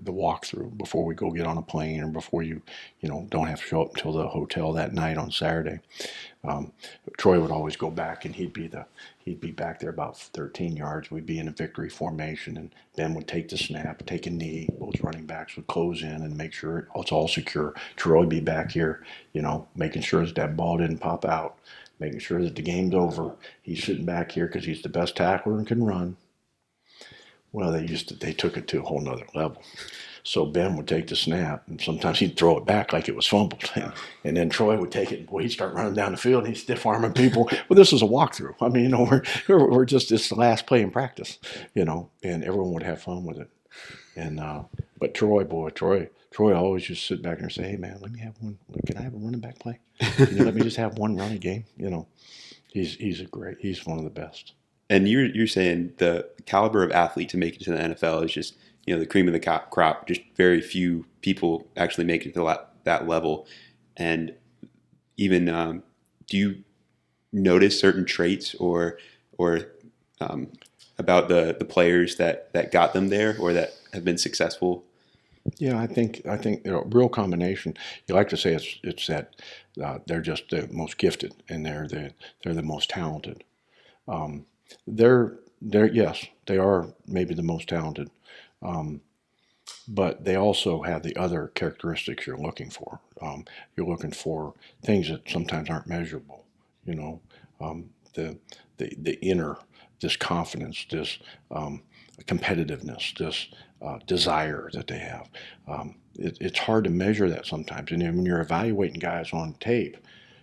[SPEAKER 2] walkthrough before we go get on a plane, or before you don't have to show up until the hotel that night on Saturday. Troy would always go back, and he'd be back there about 13 yards. We'd be in a victory formation, and Ben would take the snap, take a knee. Both running backs would close in and make sure it's all secure. Troy would be back here, making sure that ball didn't pop out, making sure that the game's over. He's sitting back here because he's the best tackler and can run. Well, they took it to a whole nother level. So Ben would take the snap, and sometimes he'd throw it back like it was fumbled. And then Troy would take it, and he'd start running down the field, and he's stiff-arming people. Well, this was a walkthrough. I mean, we're just this last play in practice, and everyone would have fun with it. And but Troy always just sit back there and say, "Hey, man, let me have one. Can I have a running back play? Can you let me just have one running game?" He's one of the best.
[SPEAKER 1] And you're saying the caliber of athlete to make it to the NFL is just the cream of the crop. Just very few people actually make it to that level. And even do you notice certain traits or about the players that got them there or that have been successful?
[SPEAKER 2] Yeah, I think real combination. You like to say it's that they're just the most gifted, and they're the most talented. Yes, they are maybe the most talented. but they also have the other characteristics you're looking for. You're looking for things that sometimes aren't measurable. You know, the inner, this confidence, this competitiveness, this desire that they have. It's hard to measure that sometimes, and then when you're evaluating guys on tape,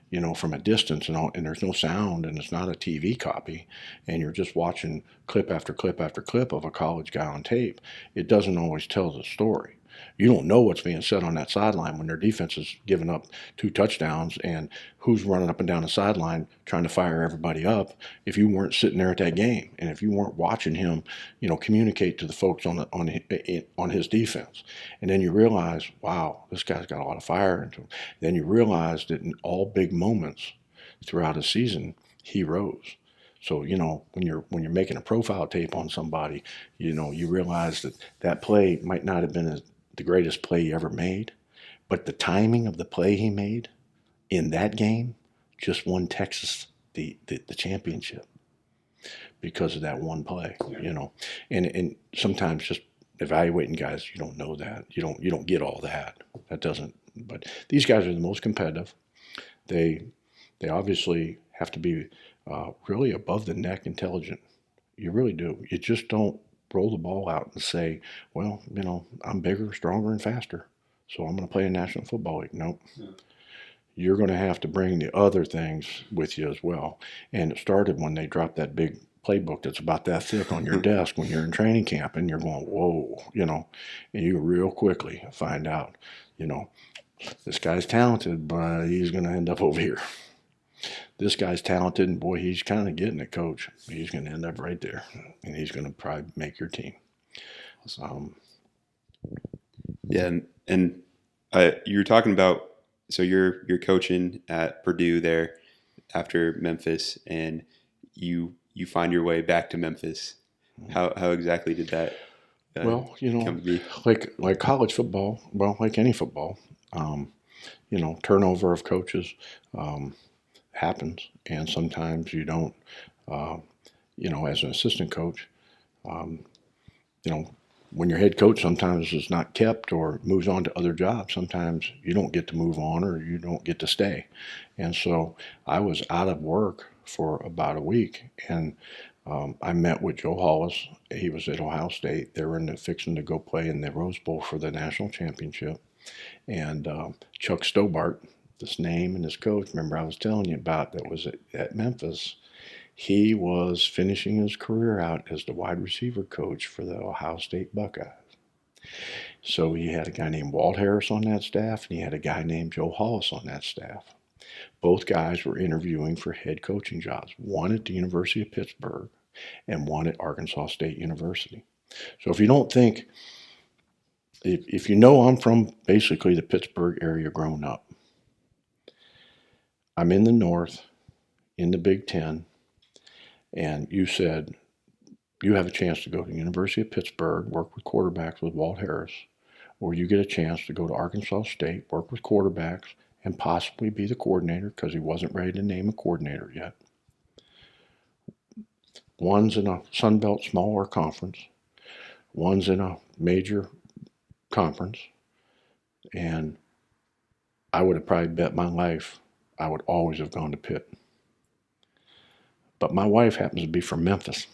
[SPEAKER 2] you know, from a distance and there's no sound and it's not a TV copy and you're just watching clip after clip after clip of a college guy on tape, it doesn't always tell the story. You don't know what's being said on that sideline when their defense is giving up 2 touchdowns and who's running up and down the sideline trying to fire everybody up if you weren't sitting there at that game and if you weren't watching him, you know, communicate to the folks on his defense. And then you realize, wow, this guy's got a lot of fire into him. Then you realize that in all big moments throughout a season, he rose. So, you know, when you're making a profile tape on somebody, you know, you realize that play might not have been the greatest play he ever made, but the timing of the play he made in that game just won Texas the championship because of that one play, you know. And sometimes just evaluating guys, you don't know that. You don't get all that. That doesn't. But these guys are the most competitive. They obviously have to be really above the neck intelligent. You really do. You just don't roll the ball out and say, well, you know, I'm bigger, stronger, and faster, so I'm going to play in National Football League. Nope. Yeah. You're going to have to bring the other things with you as well. And it started when they dropped that big playbook that's about that thick on your desk when you're in training camp, and you're going, whoa, you know, and you real quickly find out, you know, this guy's talented, but he's going to end up over here. This guy's talented, and boy, he's kind of getting it, coach. He's going to end up right there, and he's going to probably make your team.
[SPEAKER 1] Yeah, and you were talking about, so you're coaching at Purdue there after Memphis, and you find your way back to Memphis. How exactly did that
[SPEAKER 2] well, you know,
[SPEAKER 1] come to be?
[SPEAKER 2] Like college football, well, like any football, you know, turnover of coaches happens, and sometimes you don't, you know, as an assistant coach, you know, when your head coach sometimes is not kept or moves on to other jobs, sometimes you don't get to move on or you don't get to stay. And so I was out of work for about a week, and I met with Joe Hollis. He was at Ohio State. They were fixing to go play in the Rose Bowl for the national championship. And Chuck Stobart, this name and this coach, remember I was telling you about, that was at Memphis. He was finishing his career out as the wide receiver coach for the Ohio State Buckeyes. So he had a guy named Walt Harris on that staff, and he had a guy named Joe Hollis on that staff. Both guys were interviewing for head coaching jobs, one at the University of Pittsburgh and one at Arkansas State University. So if you don't think, if you know I'm from basically the Pittsburgh area growing up, I'm in the North, in the Big Ten, and you said you have a chance to go to the University of Pittsburgh, work with quarterbacks with Walt Harris, or you get a chance to go to Arkansas State, work with quarterbacks, and possibly be the coordinator, because he wasn't ready to name a coordinator yet. One's in a Sun Belt smaller conference, one's in a major conference, and I would have probably bet my life I would always have gone to Pitt. But my wife happens to be from Memphis,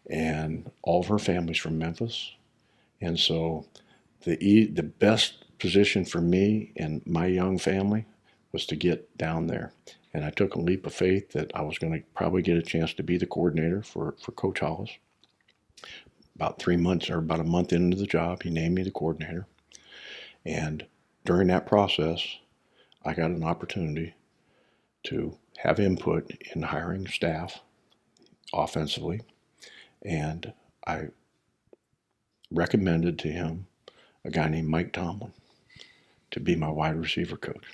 [SPEAKER 2] and all of her family's from Memphis, and so the best position for me and my young family was to get down there. And I took a leap of faith that I was going to probably get a chance to be the coordinator for Coach Hollis. About 3 months or about a month into the job, he named me the coordinator. And during that process, I got an opportunity to have input in hiring staff offensively. And I recommended to him a guy named Mike Tomlin to be my wide receiver coach.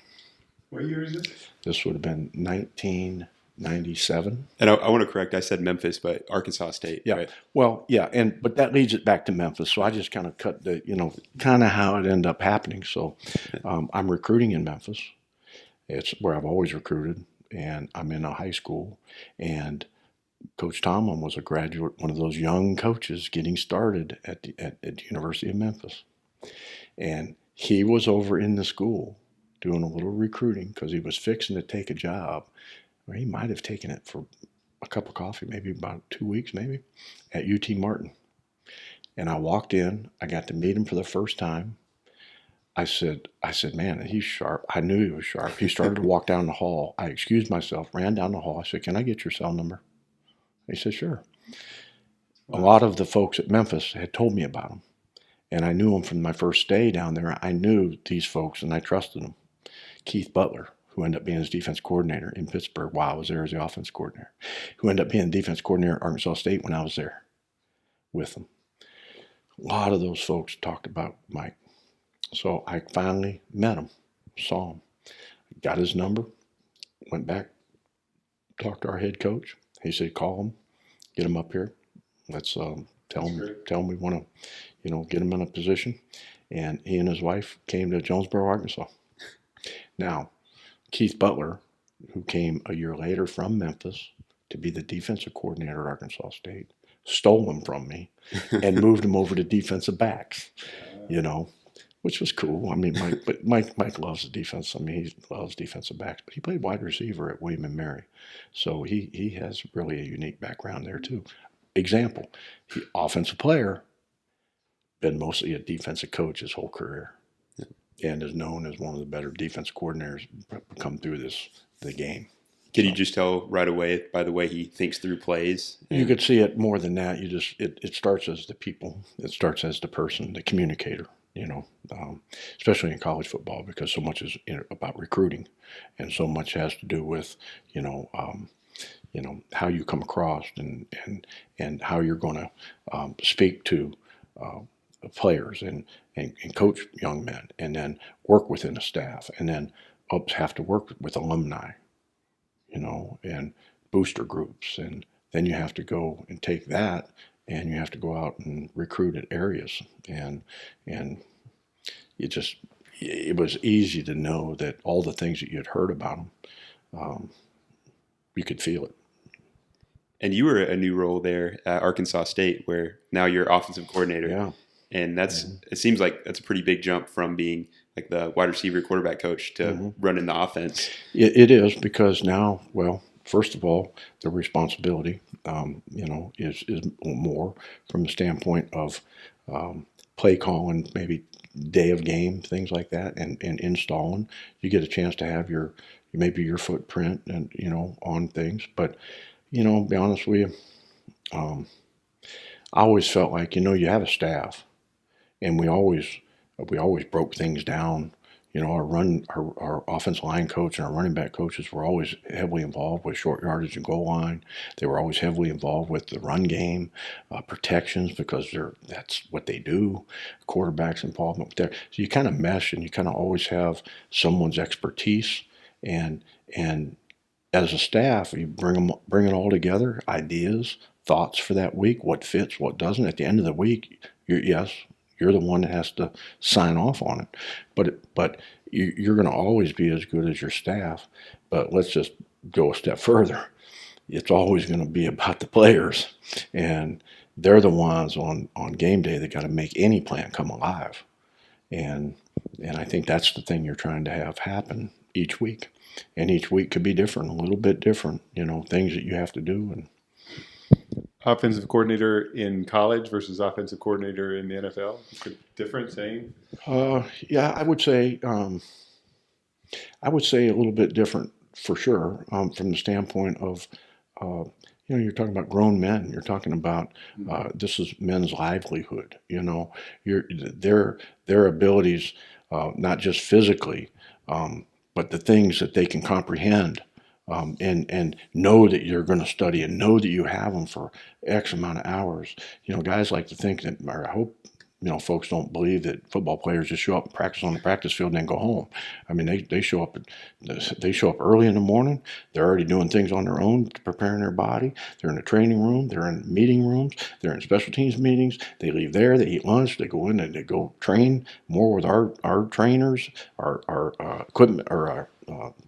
[SPEAKER 3] What year is this?
[SPEAKER 2] This would have been 1997.
[SPEAKER 1] And I want to correct, I said Memphis, but Arkansas State.
[SPEAKER 2] Yeah.
[SPEAKER 1] Right?
[SPEAKER 2] Well, yeah, but that leads it back to Memphis. So I just kind of cut the, kind of how it ended up happening. So I'm recruiting in Memphis. It's where I've always recruited, and I'm in a high school. And Coach Tomlin was a graduate, one of those young coaches getting started at the University of Memphis. And he was over in the school doing a little recruiting because he was fixing to take a job, or he might have taken it for a cup of coffee, maybe about 2 weeks, maybe, at UT Martin. And I walked in. I got to meet him for the first time. I said, man, he's sharp. I knew he was sharp. He started to walk down the hall. I excused myself, ran down the hall. I said, can I get your cell number? He said, sure. A lot of the folks at Memphis had told me about him. And I knew him from my first day down there. I knew these folks and I trusted them. Keith Butler, who ended up being his defense coordinator in Pittsburgh while I was there as the offense coordinator, who ended up being the defense coordinator at Arkansas State when I was there with them. A lot of those folks talked about Mike. So I finally met him, saw him, got his number, went back, talked to our head coach. He said, call him, get him up here. Let's tell him we want to, get him in a position. And he and his wife came to Jonesboro, Arkansas. Now, Keith Butler, who came a year later from Memphis to be the defensive coordinator at Arkansas State, stole him from me and moved him over to defensive backs, which was cool. I mean, Mike loves the defense. I mean, he loves defensive backs, but he played wide receiver at William & Mary. So he has really a unique background there too. Example, offensive player, been mostly a defensive coach his whole career, and is known as one of the better defensive coordinators come through the game.
[SPEAKER 1] Can you just tell right away by the way he thinks through plays?
[SPEAKER 2] You could see it more than that. It starts as the people. It starts as the person, the communicator. Especially in college football, because so much is about recruiting, and so much has to do with how you come across and how you're going to speak to players and coach young men, and then work within a staff, and then have to work with alumni, and booster groups, and then you have to go and take that, and you have to go out and recruit at areas, and it was easy to know that all the things that you had heard about him, you could feel it.
[SPEAKER 1] And you were a new role there at Arkansas State, where now you're offensive coordinator.
[SPEAKER 2] Yeah.
[SPEAKER 1] And it seems like that's a pretty big jump from being like the wide receiver quarterback coach to running the offense.
[SPEAKER 2] It is, because now, well, first of all, the responsibility, is more from the standpoint of play calling, maybe day of game, things like that, and installing. You get a chance to have your footprint and on things. But be honest with you, I always felt like you have a staff, and we always broke things down. Our offensive line coach and our running back coaches were always heavily involved with short yardage and goal line. They were always heavily involved with the run game, protections, because that's what they do. Quarterbacks' involvement there. So you kind of mesh, and you kind of always have someone's expertise. And as a staff, you bring it all together, ideas, thoughts for that week, what fits, what doesn't. At the end of the week, you're the one that has to sign off on it. But you're going to always be as good as your staff. But let's just go a step further. It's always going to be about the players. And they're the ones on game day that got to make any plan come alive. And I think that's the thing you're trying to have happen each week. And each week could be different, a little bit different, things that you have to do. And
[SPEAKER 3] offensive coordinator in college versus offensive coordinator in the NFL? Different, same?
[SPEAKER 2] Yeah, I would say a little bit different for sure, from the standpoint of, you're talking about grown men. You're talking about this is men's livelihood. Their abilities, not just physically, but the things that they can comprehend. And know that you're going to study, and know that you have them for X amount of hours. Guys like to think that, or I hope, folks don't believe that football players just show up and practice on the practice field and then go home. I mean, they show up early in the morning. They're already doing things on their own, preparing their body. They're in the training room. They're in meeting rooms. They're in special teams meetings. They leave there. They eat lunch. They go in and they go train more with our trainers, our equipment, or our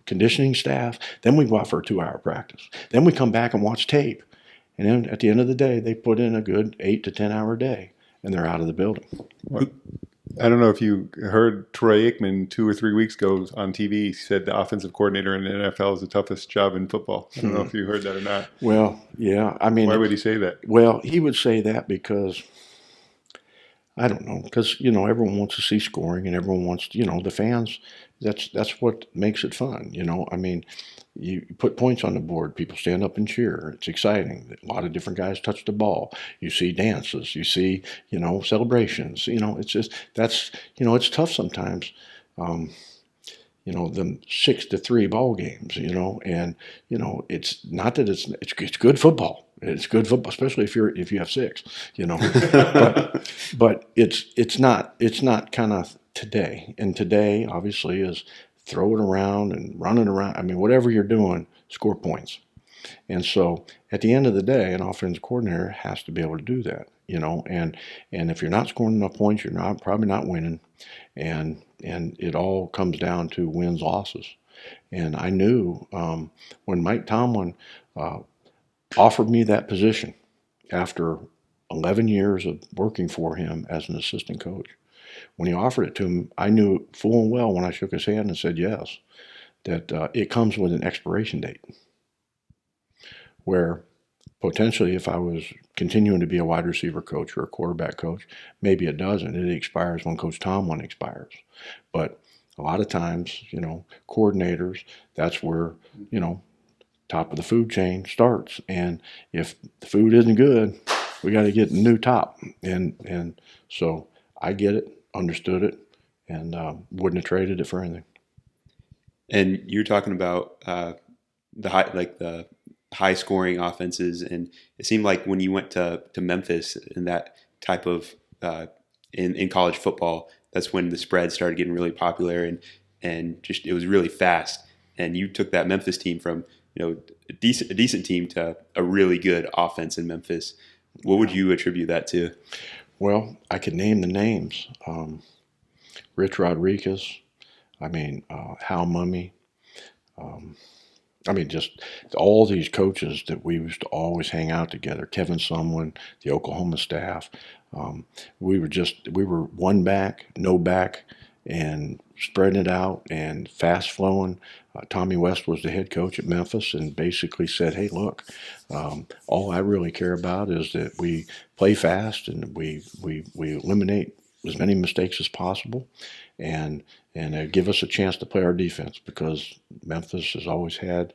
[SPEAKER 2] conditioning staff. Then we go out for a 2-hour practice. Then we come back and watch tape. And then at the end of the day, they put in a good 8 to 10 hour day, and they're out of the building.
[SPEAKER 3] I don't know if you heard Troy Aikman 2 or 3 weeks ago on TV. He said the offensive coordinator in the NFL is the toughest job in football. I don't know if you heard that or not.
[SPEAKER 2] Well, yeah. I mean,
[SPEAKER 3] why would he say that?
[SPEAKER 2] Well, he would say that because, I don't know, because, everyone wants to see scoring and everyone wants, the fans, that's what makes it fun. I mean, you put points on the board, people stand up and cheer. It's exciting. A lot of different guys touch the ball. You see dances, you see, celebrations. It's just, it's tough sometimes. Them 6-3 ball games, and, it's not that it's good football. It's good football, especially if you have 6, but it's not kind of today. And today, obviously, is throw it around and run it around. I mean, whatever you're doing, score points. And so, at the end of the day, an offensive coordinator has to be able to do that. And if you're not scoring enough points, you're probably not winning. And it all comes down to wins, losses. And I knew when Mike Tomlin offered me that position after 11 years of working for him as an assistant coach. When he offered it to him, I knew full and well when I shook his hand and said yes, that it comes with an expiration date. Where potentially if I was continuing to be a wide receiver coach or a quarterback coach, maybe it doesn't. It expires when Coach Tomlin expires. But a lot of times, coordinators, that's where, top of the food chain starts. And if the food isn't good, we got to get a new top. And so I get it, understood it, and wouldn't have traded it for anything.
[SPEAKER 1] And you're talking about the high scoring offenses, and it seemed like when you went to Memphis and that type of in college football, that's when the spread started getting really popular and just it was really fast. And you took that Memphis team from a decent team to a really good offense in Memphis. What would you attribute that to?
[SPEAKER 2] Well, I could name the names. Rich Rodriguez, Hal Mummy. Just all these coaches that we used to always hang out together. Kevin Sumlin, the Oklahoma staff. We were one back, no back, and spreading it out and fast flowing. Tommy West was the head coach at Memphis and basically said, hey, look, all I really care about is that we play fast and we eliminate as many mistakes as possible and give us a chance to play our defense, because Memphis has always had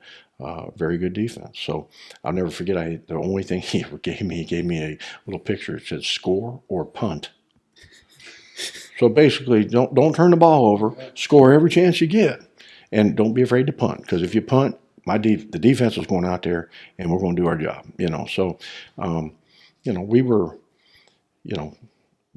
[SPEAKER 2] very good defense. So I'll never forget, the only thing he ever gave me a little picture. It said score or punt. So basically, don't turn the ball over. Score every chance you get, and don't be afraid to punt. Because if you punt, the defense is going out there, and we're going to do our job. So,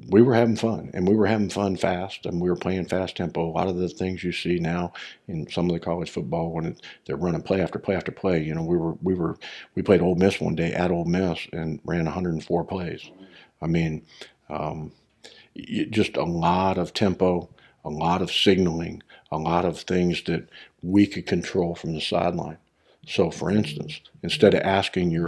[SPEAKER 2] we were having fun, and we were having fun fast, and we were playing fast tempo. A lot of the things you see now in some of the college football when they're running play after play after play. We played Ole Miss one day at Ole Miss and ran 104 plays. Just a lot of tempo, a lot of signaling, a lot of things that we could control from the sideline. So, for instance, instead of asking your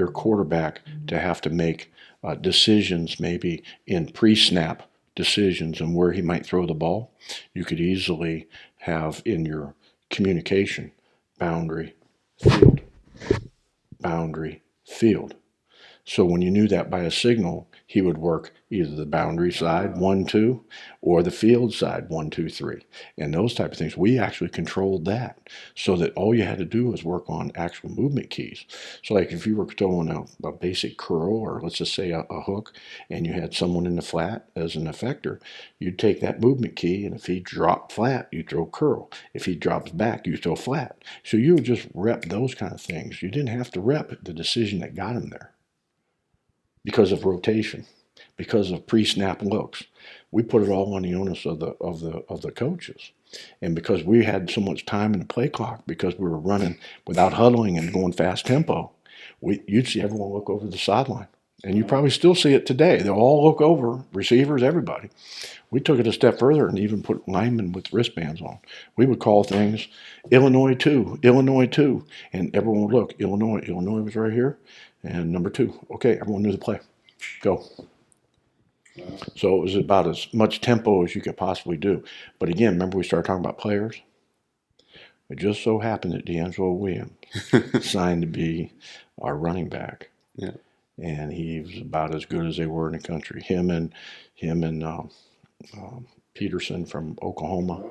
[SPEAKER 2] quarterback to have to make decisions, maybe in pre-snap decisions and where he might throw the ball, you could easily have in your communication boundary, field. So when you knew that by a signal, he would work either the boundary side, 1, 2, or the field side, 1, 2, 3. And those type of things, we actually controlled that so that all you had to do was work on actual movement keys. So like if you were throwing a basic curl, or let's just say a hook, and you had someone in the flat as an effector, you'd take that movement key, and if he dropped flat, you throw curl. If he drops back, you throw flat. So you would just rep those kind of things. You didn't have to rep the decision that got him there. Because of rotation, because of pre-snap looks, we put it all on the onus of the coaches, and because we had so much time in the play clock, because we were running without huddling and going fast tempo, you'd see everyone look over the sideline And you probably still see it today. They'll all look over, receivers, everybody. We took it a step further and even put linemen with wristbands on. We would call things Illinois 2, Illinois 2. And everyone would look, Illinois was right here. And number 2. Okay, everyone knew the play. Go. So it was about as much tempo as you could possibly do. But again, remember we started talking about players? It just so happened that DeAngelo Williams signed to be our running back.
[SPEAKER 1] Yeah.
[SPEAKER 2] And he was about as good as they were in the country. Him and Peterson from Oklahoma,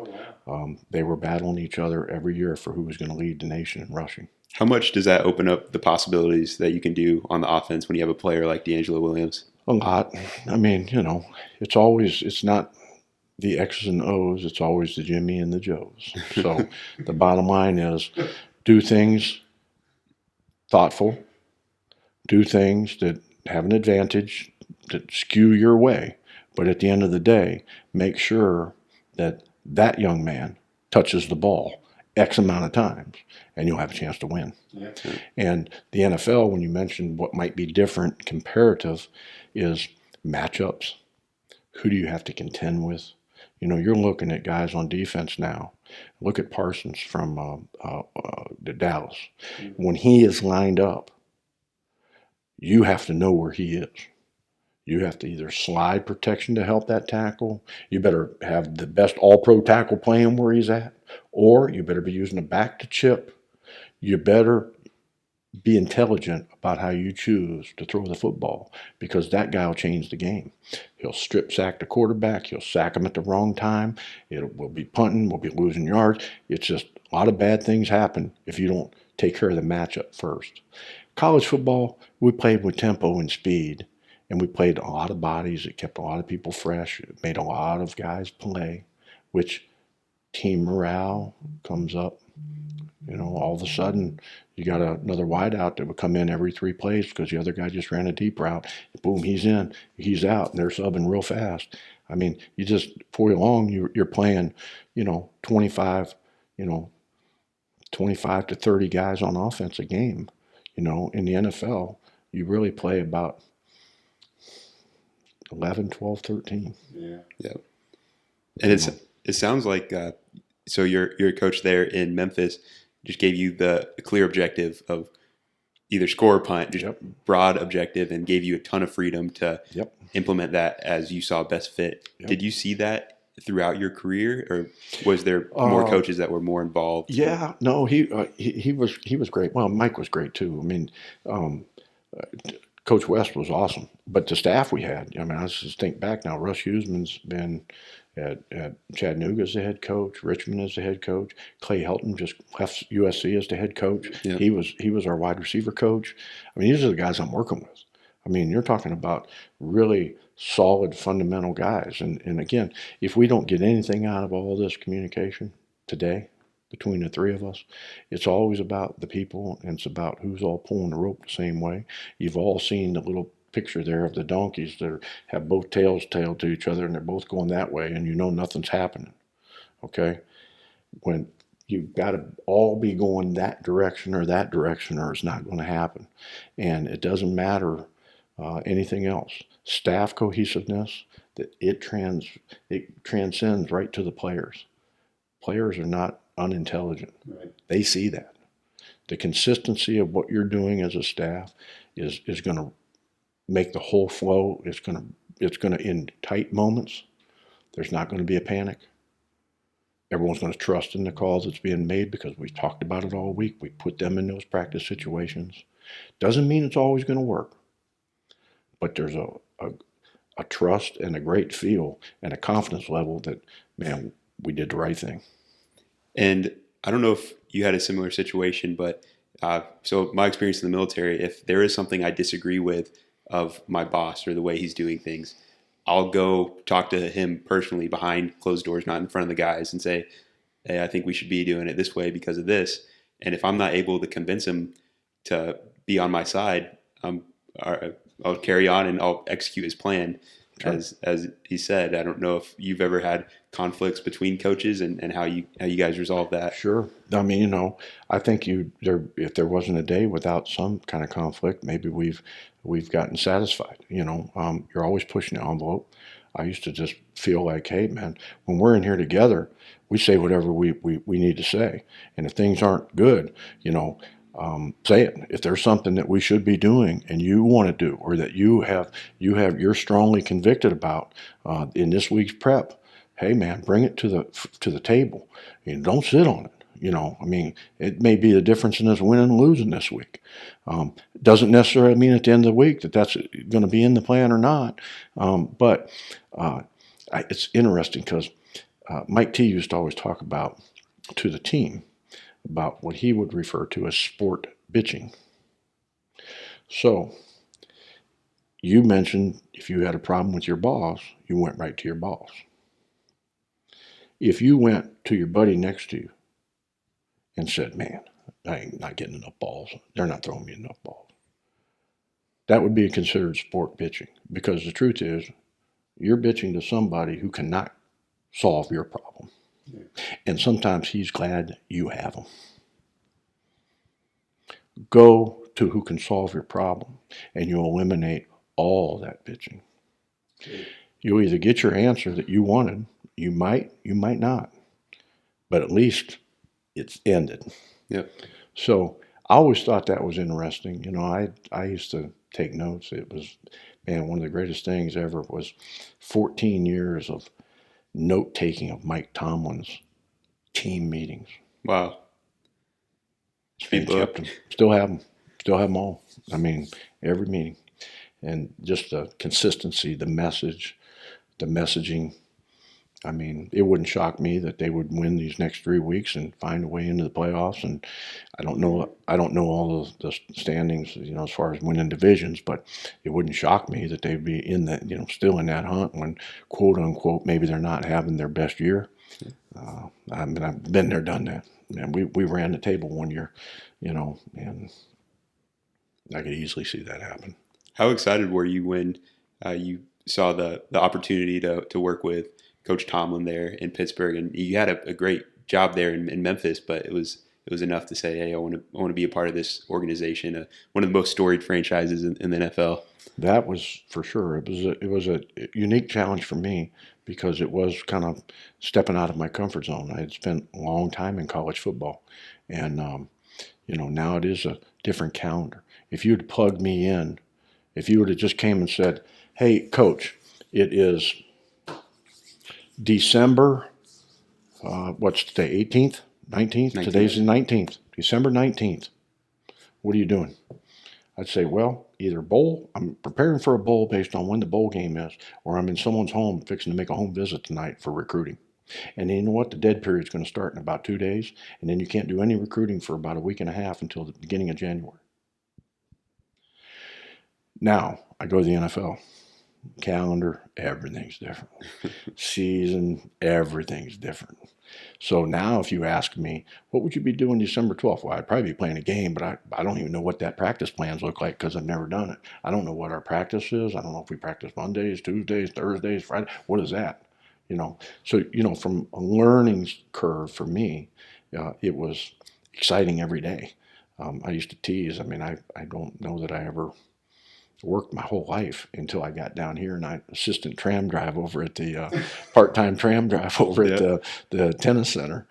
[SPEAKER 2] they were battling each other every year for who was going to lead the nation in rushing.
[SPEAKER 1] How much does that open up the possibilities that you can do on the offense when you have a player like DeAngelo Williams?
[SPEAKER 2] A lot. I mean, it's not the X's and O's, it's always the Jimmy and the Joes. So the bottom line is do things thoughtful, do things that have an advantage, that skew your way. But at the end of the day, make sure that that young man touches the ball X amount of times, and you'll have a chance to win.
[SPEAKER 3] Yeah.
[SPEAKER 2] And the NFL, when you mentioned what might be different comparative, is matchups. Who do you have to contend with? You're looking at guys on defense now. Look at Parsons from Dallas. When he is lined up, you have to know where he is. You have to either slide protection to help that tackle. You better have the best all-pro tackle playing where he's at. Or you better be using a back to chip. You better be intelligent about how you choose to throw the football, because that guy will change the game. He'll strip sack the quarterback. He'll sack him at the wrong time. We'll be punting. We'll be losing yards. It's just a lot of bad things happen if you don't take care of the matchup first. College football, we played with tempo and speed, and we played a lot of bodies. It kept a lot of people fresh. It made a lot of guys play, which team morale comes up. All of a sudden, you got another wideout that would come in every 3 plays because the other guy just ran a deep route. Boom, he's in, he's out, and they're subbing real fast. I mean, before long, you're playing, 25 to 30 guys on offense a game. In the NFL, you really play about 11, 12, 13.
[SPEAKER 3] Yeah.
[SPEAKER 1] Yeah. And it sounds like so your coach there in Memphis just gave you the clear objective of either score or punt, just broad objective, and gave you a ton of freedom to implement that as you saw best fit. Yep. Did you see that throughout your career, or was there more coaches that were more involved?
[SPEAKER 2] Yeah, no, he was great. Well, Mike was great too. I mean, Coach West was awesome, but the staff we had. I mean, I just think back now. Russ Huseman's been at Chattanooga as the head coach, Richmond as the head coach. Clay Helton just left USC as the head coach. Yeah. He was our wide receiver coach. I mean, these are the guys I'm working with. I mean, you're talking about really solid, fundamental guys. And again, if we don't get anything out of all this communication today between the 3 of us, it's always about the people, and it's about who's all pulling the rope the same way. You've all seen the little picture there of the donkeys that have both tails tailed to each other, and they're both going that way, and nothing's happening. Okay? When you've got to all be going that direction, or it's not going to happen. And it doesn't matter anything else. Staff cohesiveness, that it transcends right to the players. Players are not unintelligent. Right. They see that. The consistency of what you're doing as a staff is going to make the whole flow. It's going to in tight moments, there's not going to be a panic. Everyone's going to trust in the calls that's being made because we've talked about it all week. We put them in those practice situations. Doesn't mean it's always going to work, but there's a trust and a great feel and a confidence level that, man, we did the right thing.
[SPEAKER 1] And I don't know if you had a similar situation, but so my experience in the military, if there is something I disagree with of my boss or the way he's doing things, I'll go talk to him personally behind closed doors, not in front of the guys, and say, hey, I think we should be doing it this way because of this. And if I'm not able to convince him to be on my side, I'll carry on and I'll execute his plan. Sure. As he said. I don't know if you've ever had conflicts between coaches and how you guys resolve that.
[SPEAKER 2] Sure. I mean, I think if there wasn't a day without some kind of conflict, maybe we've we've gotten satisfied. You're always pushing the envelope. I used to just feel like, hey, man, when we're in here together, we say whatever we need to say. And if things aren't good, say it. If there's something that we should be doing and you want to do, or that you're strongly convicted about in this week's prep, hey, man, bring it to the table. Don't sit on it. It may be the difference in us winning and losing this week. Doesn't necessarily mean at the end of the week that's going to be in the plan or not. But it's interesting because Mike T used to always talk about to the team about what he would refer to as sport bitching. So you mentioned if you had a problem with your boss, you went right to your boss. If you went to your buddy next to you and said, man, I ain't not getting enough balls. They're not throwing me enough balls. That would be considered sport bitching, because the truth is you're bitching to somebody who cannot solve your problem. Yeah. And sometimes he's glad you have him. Go to who can solve your problem, and you'll eliminate all that bitching. Okay. You'll either get your answer that you wanted, you might not, but at least it's ended.
[SPEAKER 1] Yep.
[SPEAKER 2] So I always thought that was interesting. I used to take notes. It was, man, one of the greatest things ever was 14 years of note-taking of Mike Tomlin's team meetings.
[SPEAKER 1] Wow.
[SPEAKER 2] And kept them. Still have them all. I mean, every meeting. And just the consistency, the messaging. I mean, it wouldn't shock me that they would win these next 3 weeks and find a way into the playoffs. And I don't know all the standings, as far as winning divisions, but it wouldn't shock me that they'd be in that, still in that hunt when, quote unquote, maybe they're not having their best year. I've been there, done that. And we ran the table one year, and I could easily see that happen.
[SPEAKER 1] How excited were you when you saw the opportunity to work with Coach Tomlin there in Pittsburgh? And you had a great job there in Memphis, but it was enough to say, hey, I want to be a part of this organization, one of the most storied franchises in the NFL.
[SPEAKER 2] That was for sure. It was a unique challenge for me, because it was kind of stepping out of my comfort zone. I had spent a long time in college football, and now it is a different calendar. If you'd plugged me in, if you would have just came and said, hey, Coach, it is December, what's today, 18th, 19th? Today's the 19th, December 19th. What are you doing? I'd say, well, either bowl, I'm preparing for a bowl based on when the bowl game is, or I'm in someone's home fixing to make a home visit tonight for recruiting. And you know what? The dead period's going to start in about 2 days, and then you can't do any recruiting for about a week and a half until the beginning of January. Now, I go to the NFL. Calendar, everything's different. Season, everything's different. So now if you ask me, what would you be doing December 12th? Well, I'd probably be playing a game, but I don't even know what that practice plans look like, because I've never done it. I don't know what our practice is. I don't know if we practice Mondays, Tuesdays, Thursdays, Friday. What is that? So, from a learning curve for me, it was exciting every day. I used to tease. I mean, I don't know that I ever worked my whole life until I got down here, and I assistant tram drive over at the part-time tram drive over at the tennis center.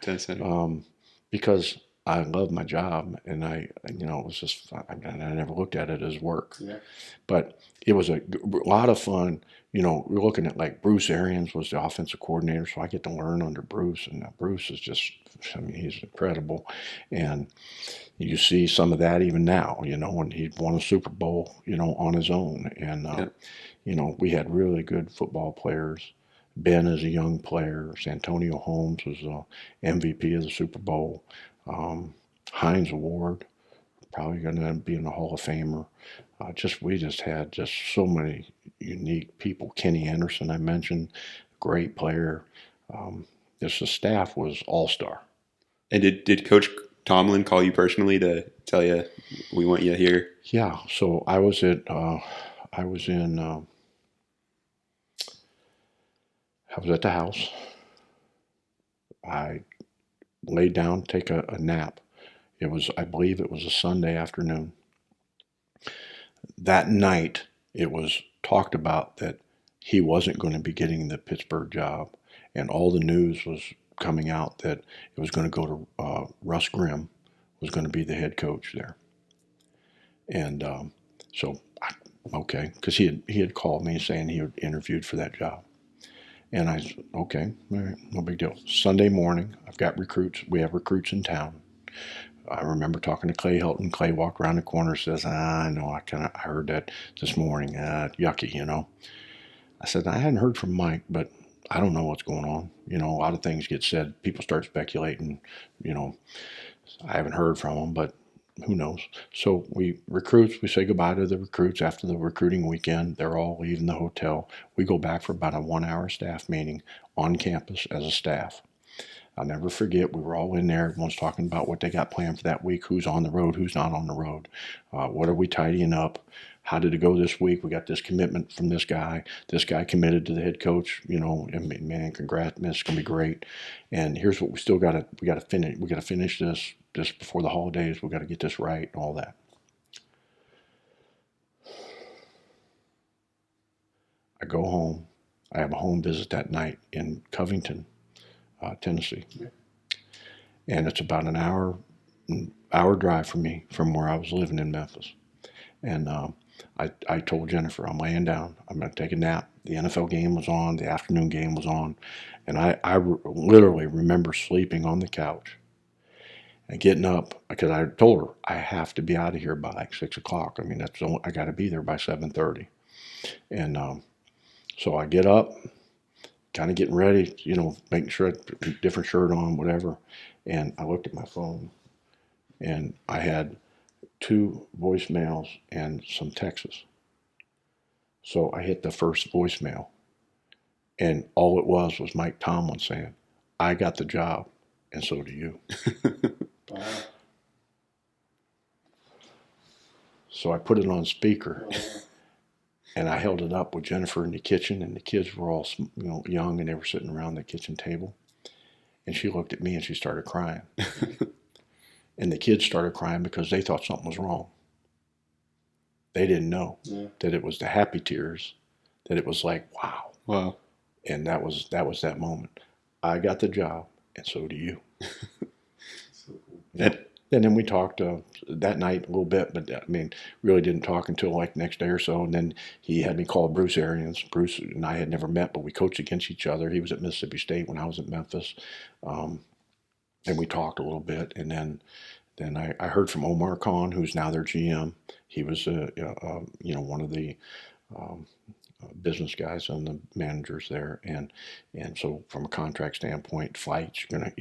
[SPEAKER 2] Because I love my job, and it was just fun. I never looked at it as work. Yeah. But it was a lot of fun. We're looking at, like, Bruce Arians was the offensive coordinator, so I get to learn under Bruce, and Bruce is just, he's incredible. And you see some of that even now, when he won a Super Bowl, on his own. And, we had really good football players. Ben is a young player. Santonio Holmes was MVP of the Super Bowl. Hines Award, probably going to be in the Hall of Famer. We just had so many unique people. Kenny Anderson, I mentioned, great player. The staff was all-star.
[SPEAKER 1] And did Coach Tomlin call you personally to tell you we want you here?
[SPEAKER 2] Yeah. So I was at the house. I laid down to take a nap. I believe it was a Sunday afternoon. that night it was talked about that he wasn't going to be getting the Pittsburgh job, and all the news was coming out that it was going to go to Russ Grimm was going to be the head coach there. And okay, because he had called me saying he had interviewed for that job. And I said, okay, all right, no big deal. Sunday morning, I've got recruits. We have recruits in town. I remember talking to Clay Hilton. Clay walked around the corner and says, I know, I heard that this morning. Yucky, you know. I said, I hadn't heard from Mike, but I don't know what's going on. You know, a lot of things get said. People start speculating. You know, I haven't heard from him, but who knows? So we say goodbye to the recruits after the recruiting weekend. They're all leaving the hotel. We go back for about a 1-hour staff meeting on campus as a staff. I'll never forget, we were all in there. Everyone's talking about what they got planned for that week, who's on the road, who's not on the road, what are we tidying up, how did it go this week? We got this commitment from this guy. This guy committed to the head coach, you know, and man, congrats, man, it's going to be great. And here's what we still got to finish. We got to finish this before the holidays. We got to get this right and all that. I go home. I have a home visit that night in Covington, Tennessee. And it's about an hour drive from me from where I was living in Memphis. And I told Jennifer, I'm laying down. I'm going to take a nap. The NFL game was on. The afternoon game was on. And I literally remember sleeping on the couch and getting up because I told her I have to be out of here by like 6 o'clock. I mean, I got to be there by 7:30. And so I get up, kind of getting ready, you know, making sure I put a different shirt on, whatever. And I looked at my phone, and I had 2 voicemails and some texts. So I hit the first voicemail, and all it was Mike Tomlin saying, I got the job, and so do you.
[SPEAKER 3] Wow.
[SPEAKER 2] So I put it on speaker. And I held it up with Jennifer in the kitchen, and the kids were all, you know, young, and they were sitting around the kitchen table. And she looked at me and she started crying. And the kids started crying because they thought something was wrong. They didn't know that it was the happy tears, that it was like, wow.
[SPEAKER 1] Wow.
[SPEAKER 2] And that was that moment. I got the job, and so do you.
[SPEAKER 3] So cool.
[SPEAKER 2] And then we talked that night a little bit, but I mean, really didn't talk until like next day or so. And then he had me call Bruce Arians. Bruce and I had never met, but we coached against each other. He was at Mississippi State when I was at Memphis. And we talked a little bit. And then I heard from Omar Khan, who's now their GM. He was, you know, one of the business guys and the managers there, and so from a contract standpoint, flights, you're gonna,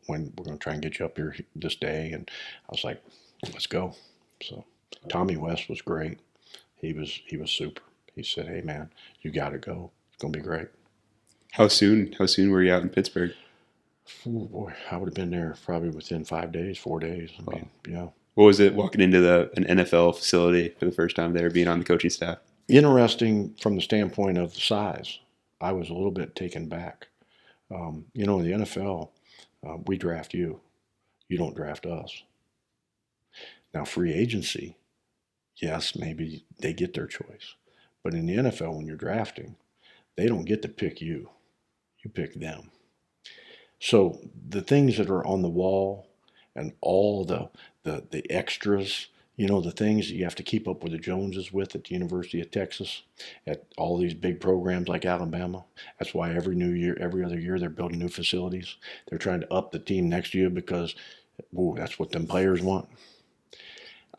[SPEAKER 2] when we're gonna try and get you up here this day, and I was like, let's go. So Tommy West was great. He was super. He said, hey man, you got to go. It's gonna be great.
[SPEAKER 1] How soon were you out in Pittsburgh?
[SPEAKER 2] Oh boy, I would have been there probably within 4 days. I mean, yeah.
[SPEAKER 1] What was it walking into an NFL facility for the first time there, being on the coaching staff?
[SPEAKER 2] Interesting from the standpoint of the size. I was a little bit taken back. You know, in the NFL, we draft you. You don't draft us. Now, free agency, yes, maybe they get their choice. But in the NFL, when you're drafting, they don't get to pick you. You pick them. So the things that are on the wall and all the extras, you know, the things that you have to keep up with the Joneses with at the University of Texas, at all these big programs like Alabama. That's why every other year, they're building new facilities. They're trying to up the team next year because, that's what them players want.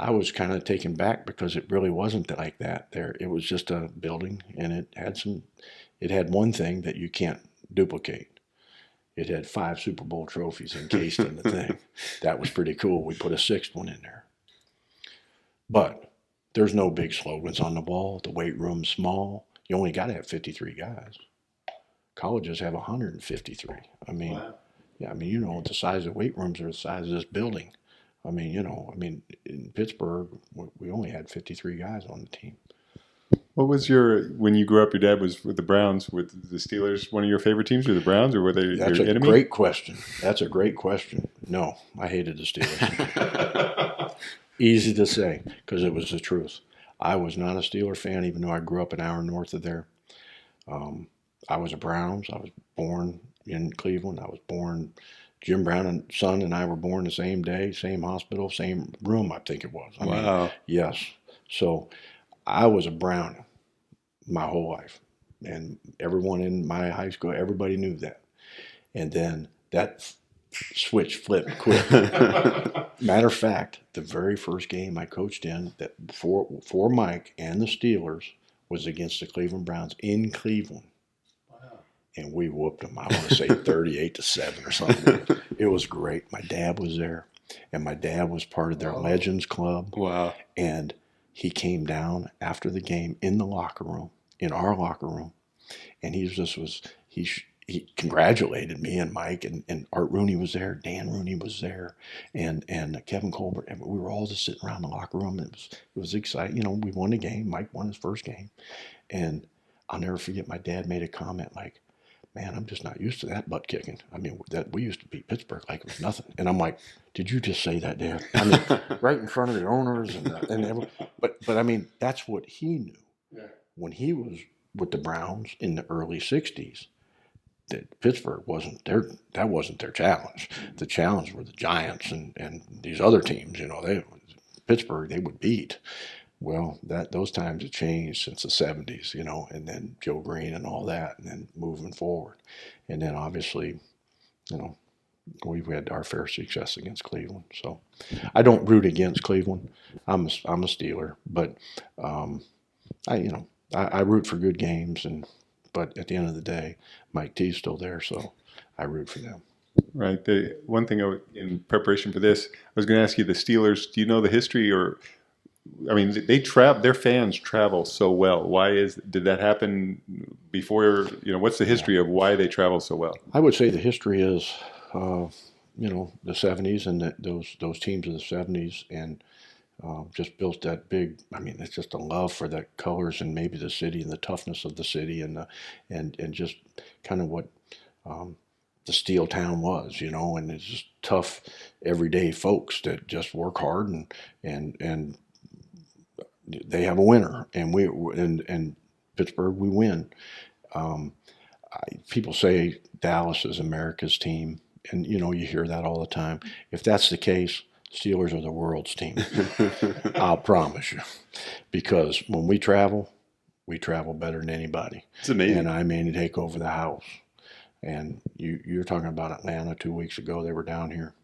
[SPEAKER 2] I was kind of taken back because it really wasn't like that there. It was just a building, and it had one thing that you can't duplicate. It had 5 Super Bowl trophies encased in the thing. That was pretty cool. We put a 6th one in there. But there's no big slogans on the wall. The weight room's small. You only got to have 53 guys. Colleges have 153. I mean,
[SPEAKER 3] Wow.
[SPEAKER 2] Yeah, I mean, you know, the size of weight rooms are the size of this building. I mean, you know, in Pittsburgh, we only had 53 guys on the team.
[SPEAKER 3] What was when you grew up, your dad was with the Browns, with the Steelers, one of your favorite teams, or the Browns, or were they
[SPEAKER 2] That's
[SPEAKER 3] your
[SPEAKER 2] a
[SPEAKER 3] enemy?
[SPEAKER 2] great question. That's a great question. No, I hated the Steelers. Easy to say because it was the truth. I was not a Steeler fan, even though I grew up an hour north of there. I was a Browns. I was born in Cleveland. I was born. Jim Brown and son and I were born the same day, same hospital, same room. I think it was. I mean, yes. So I was a Brown my whole life, and everyone in my high school, everybody knew that. And then that switch flipped quick. Matter of fact, the very first game I coached in that for Mike and the Steelers was against the Cleveland Browns in Cleveland. Wow. And we whooped them. I want to say 38-7 or something. It was great. My dad was there, and my dad was part of their Legends Club.
[SPEAKER 1] Wow.
[SPEAKER 2] And he came down after the game in the locker room, in our locker room, and he congratulated me and Mike, and Art Rooney was there, Dan Rooney was there, and Kevin Colbert, and we were all just sitting around the locker room. And it was exciting. We won the game. Mike won his first game, and I'll never forget. My dad made a comment like, "Man, I'm just not used to that butt kicking. I mean, that we used to beat Pittsburgh like it was nothing." And I'm like, "Did you just say that, Dad?" I mean, right in front of the owners and everyone. But I mean, that's what he knew. Yeah. When he was with the Browns in the early '60s. That Pittsburgh wasn't their challenge. The challenge were the Giants and these other teams. Pittsburgh they would beat. Well, those times have changed since the '70s. And then Joe Green and all that, and then moving forward, and then obviously, we've had our fair success against Cleveland. So, I don't root against Cleveland. I'm a Steeler, but I root for good games But at the end of the day, Mike T's still there, so I root for them.
[SPEAKER 3] Right. The one thing in preparation for this, I was going to ask you: the Steelers. Do you know the history? Their fans travel so well. Did that happen before? What's the history of why they travel so well?
[SPEAKER 2] I would say the history is, the '70s and those teams of the '70s and. Just built that big. I mean, it's just a love for the colors and maybe the city and the toughness of the city and just kind of what the steel town was, and it's just tough, everyday folks that just work hard and they have a winner, and Pittsburgh we win. People say Dallas is America's team, and you hear that all the time. If that's the case. Steelers are the world's team. I'll promise you. Because when we travel better than anybody.
[SPEAKER 1] It's amazing.
[SPEAKER 2] And I mean, take over the house. And you're talking about Atlanta 2 weeks ago. They were down here.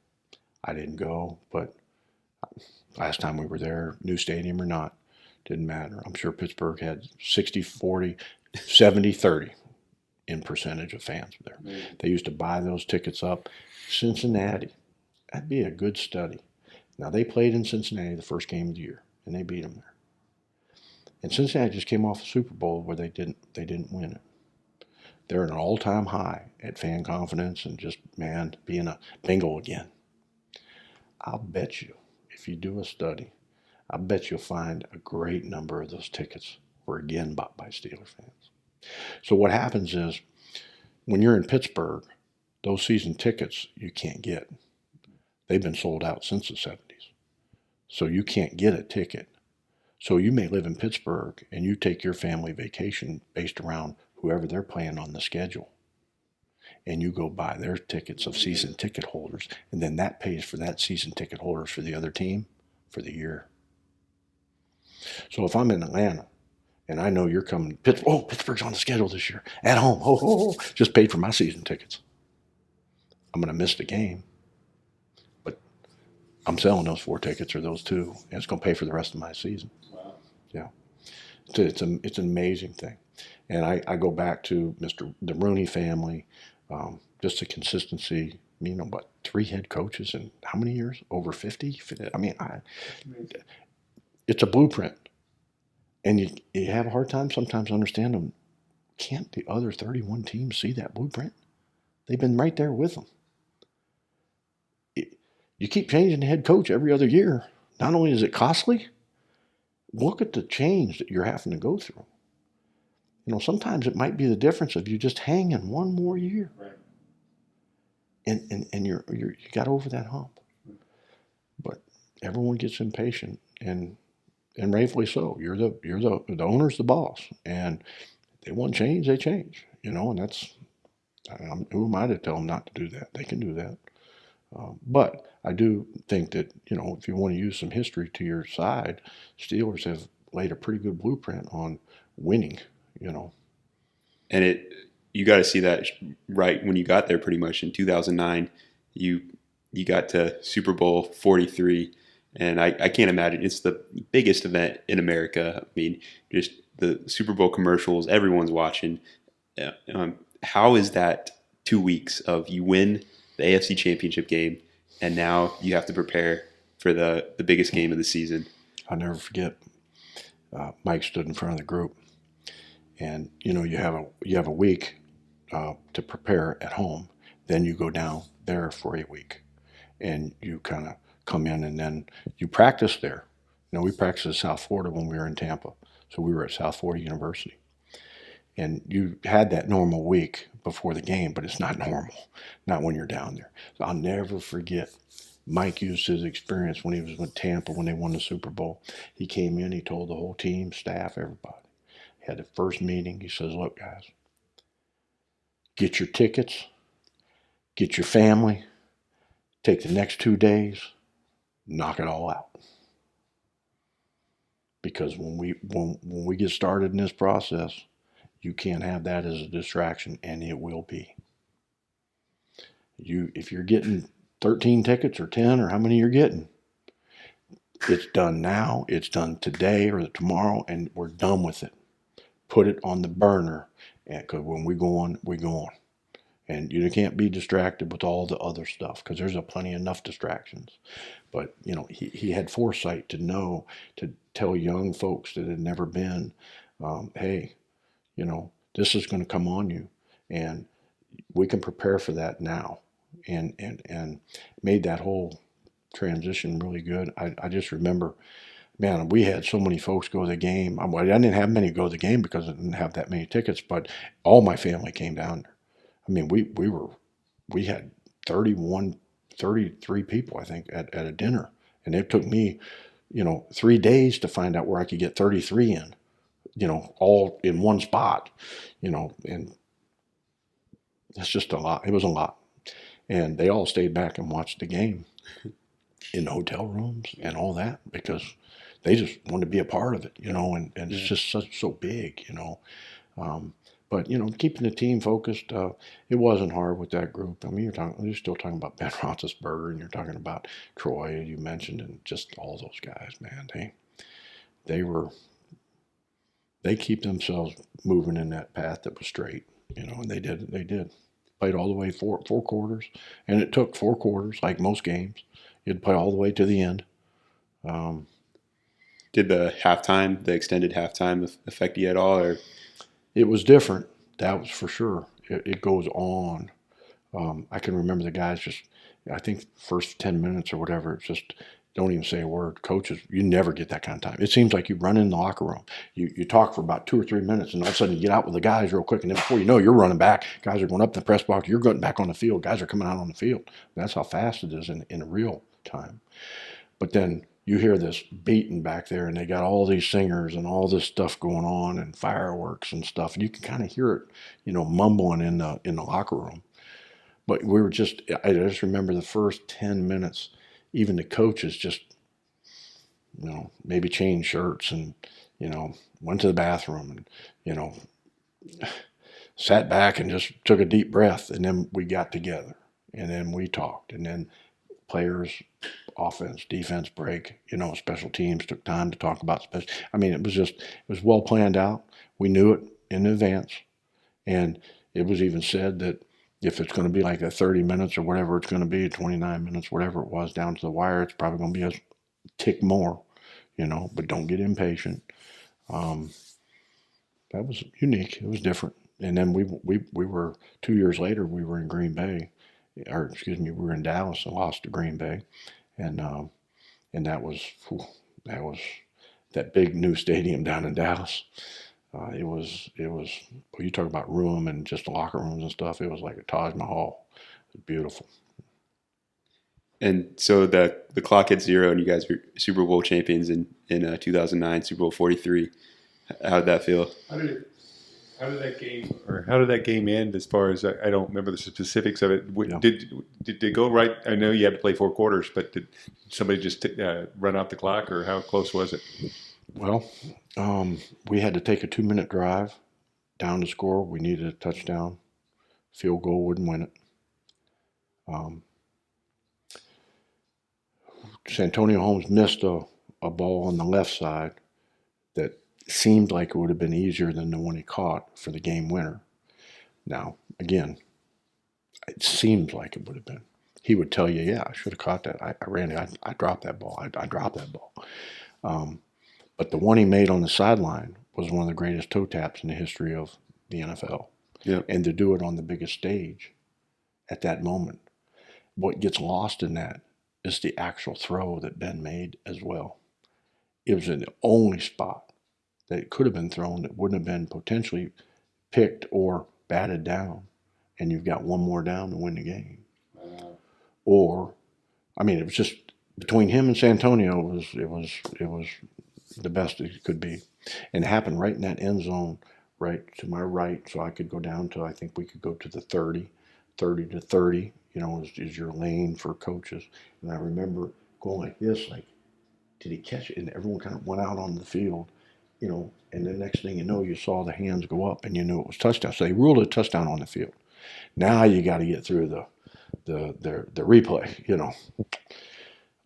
[SPEAKER 2] I didn't go, but last time we were there, new stadium or not, didn't matter. I'm sure Pittsburgh had 60-40, 70-30 in percentage of fans there. Amazing. They used to buy those tickets up. Cincinnati, that'd be a good study. Now, they played in Cincinnati the first game of the year, and they beat them there. And Cincinnati just came off a Super Bowl where they didn't win it. They're at an all-time high at fan confidence and just, man, being a Bengal again. I'll bet you, if you do a study, I bet you'll find a great number of those tickets were again bought by Steeler fans. So what happens is, when you're in Pittsburgh, those season tickets you can't get. They've been sold out since the '70s. So you can't get a ticket. So you may live in Pittsburgh and you take your family vacation based around whoever they're playing on the schedule. And you go buy their tickets of season ticket holders, and then that pays for that season ticket holders for the other team for the year. So if I'm in Atlanta and I know you're coming, Pittsburgh's on the schedule this year, at home, just paid for my season tickets. I'm going to miss the game. I'm selling those 4 tickets or those 2, and it's going to pay for the rest of my season. Wow. Yeah. It's an amazing thing. And I go back to the Rooney family, just the consistency, 3 head coaches in how many years? Over 50? I mean, it's a blueprint. And you have a hard time sometimes understanding them. Can't the other 31 teams see that blueprint? They've been right there with them. You keep changing the head coach every other year. Not only is it costly, look at the change that you're having to go through. Sometimes it might be the difference of you just hanging one more year. Right. And you got over that hump. But everyone gets impatient, and and rightfully so. The owner's the boss, and they want change, they change. And that's who am I to tell them not to do that? They can do that. But I do think that if you want to use some history to your side, Steelers have laid a pretty good blueprint on winning.
[SPEAKER 1] And you got to see that right when you got there. Pretty much in 2009, you got to Super Bowl 43, and I can't imagine it's the biggest event in America. I mean, just the Super Bowl commercials, everyone's watching. How is that 2 weeks of you win the AFC Championship game, and now you have to prepare for the biggest game of the season?
[SPEAKER 2] I'll never forget. Mike stood in front of the group, and you have a week to prepare at home. Then you go down there for a week, and you kind of come in, and then you practice there. We practiced in South Florida when we were in Tampa, so we were at South Florida University. And you had that normal week before the game, but it's not normal, not when you're down there. So I'll never forget. Mike used his experience when he was with Tampa when they won the Super Bowl. He came in, he told the whole team, staff, everybody. He had the first meeting. He says, look, guys, get your tickets, get your family, take the next 2 days, knock it all out. Because when we get started in this process, you can't have that as a distraction, and it will be. If you're getting 13 tickets or 10 or how many you're getting, it's done now, it's done today or tomorrow, and we're done with it. Put it on the burner, because when we go on, we go on. And you can't be distracted with all the other stuff, because there's plenty enough distractions. But, he had foresight to know, to tell young folks that had never been, hey, this is going to come on you, and we can prepare for that now, and made that whole transition really good. I just remember, man, we had so many folks go to the game. I didn't have many go to the game because I didn't have that many tickets, but all my family came down there. I mean, we had 33 people, I think, at a dinner, and it took me, 3 days to find out where I could get 33 in. All in one spot, and it's just a lot. It was a lot. And they all stayed back and watched the game in the hotel rooms and all that, because they just wanted to be a part of it, and it's just so big, but, keeping the team focused, it wasn't hard with that group. I mean, you're still talking about Ben Roethlisberger, and you're talking about Troy, you mentioned, and just all those guys, man. They keep themselves moving in that path that was straight, and they did. Played all the way four quarters, and it took 4 quarters, like most games. You'd play all the way to the end.
[SPEAKER 1] Did the extended halftime affect you at all? Or?
[SPEAKER 2] It was different, that was for sure. It goes on. I can remember the guys I think first 10 minutes or whatever, it's just, don't even say a word. Coaches, you never get that kind of time. It seems like you run in the locker room. You talk for about 2 or 3 minutes, and all of a sudden you get out with the guys real quick, and then before you know, you're running back. Guys are going up in the press box. You're going back on the field. Guys are coming out on the field. That's how fast it is in real time. But then you hear this beating back there, and they got all these singers and all this stuff going on, and fireworks and stuff, and you can kind of hear it, mumbling in the locker room. But I just remember the first 10 minutes. Even the coaches just, maybe changed shirts and, went to the bathroom and, sat back and just took a deep breath. And then we got together, and then we talked, and then players, offense, defense break, special teams took time to talk about special. I mean, it was well planned out. We knew it in advance. And it was even said that if it's going to be like a 30 minutes or whatever it's going to be, 29 minutes, whatever it was, down to the wire, it's probably going to be a tick more, but don't get impatient. That was unique. It was different. And then we were 2 years later, we were in Green Bay, we were in Dallas and lost to Green Bay. And that was that big new stadium down in Dallas. It was, well, you talk about room and just locker rooms and stuff. It was like a Taj Mahal. It was beautiful.
[SPEAKER 1] And so the clock hit zero, and you guys were Super Bowl champions in 2009, Super Bowl 43. How did that feel?
[SPEAKER 3] How did that game end? As far as I don't remember the specifics of it.
[SPEAKER 2] Yeah.
[SPEAKER 3] Did they go right? I know you had to play 4 quarters, but did somebody just run out the clock, or how close was it?
[SPEAKER 2] Well, we had to take a 2-minute drive down to score. We needed a touchdown. Field goal wouldn't win it. Santonio Holmes missed a ball on the left side that seemed like it would have been easier than the one he caught for the game winner. Now, again, it seems like it would have been. He would tell you, yeah, I should have caught that. I ran it. I dropped that ball. I dropped that ball. But the one he made on the sideline was one of the greatest toe taps in the history of the NFL.
[SPEAKER 1] Yeah.
[SPEAKER 2] And to do it on the biggest stage at that moment. What gets lost in that is the actual throw that Ben made as well. It was in the only spot that it could have been thrown that wouldn't have been potentially picked or batted down, and you've got one more down to win the game. Or, I mean, it was just between him and Santonio. It was the best it could be, and it happened right in that end zone, right to my right, so I could go down to, I think we could go to the 30 to 30. You know, is your lane for coaches. And I remember going like this, like, did he catch it? And everyone kind of went out on the field, you know, and the next thing you know, you saw the hands go up and you knew it was touchdown. So they ruled a touchdown on the field. Now you got to get through the replay, you know.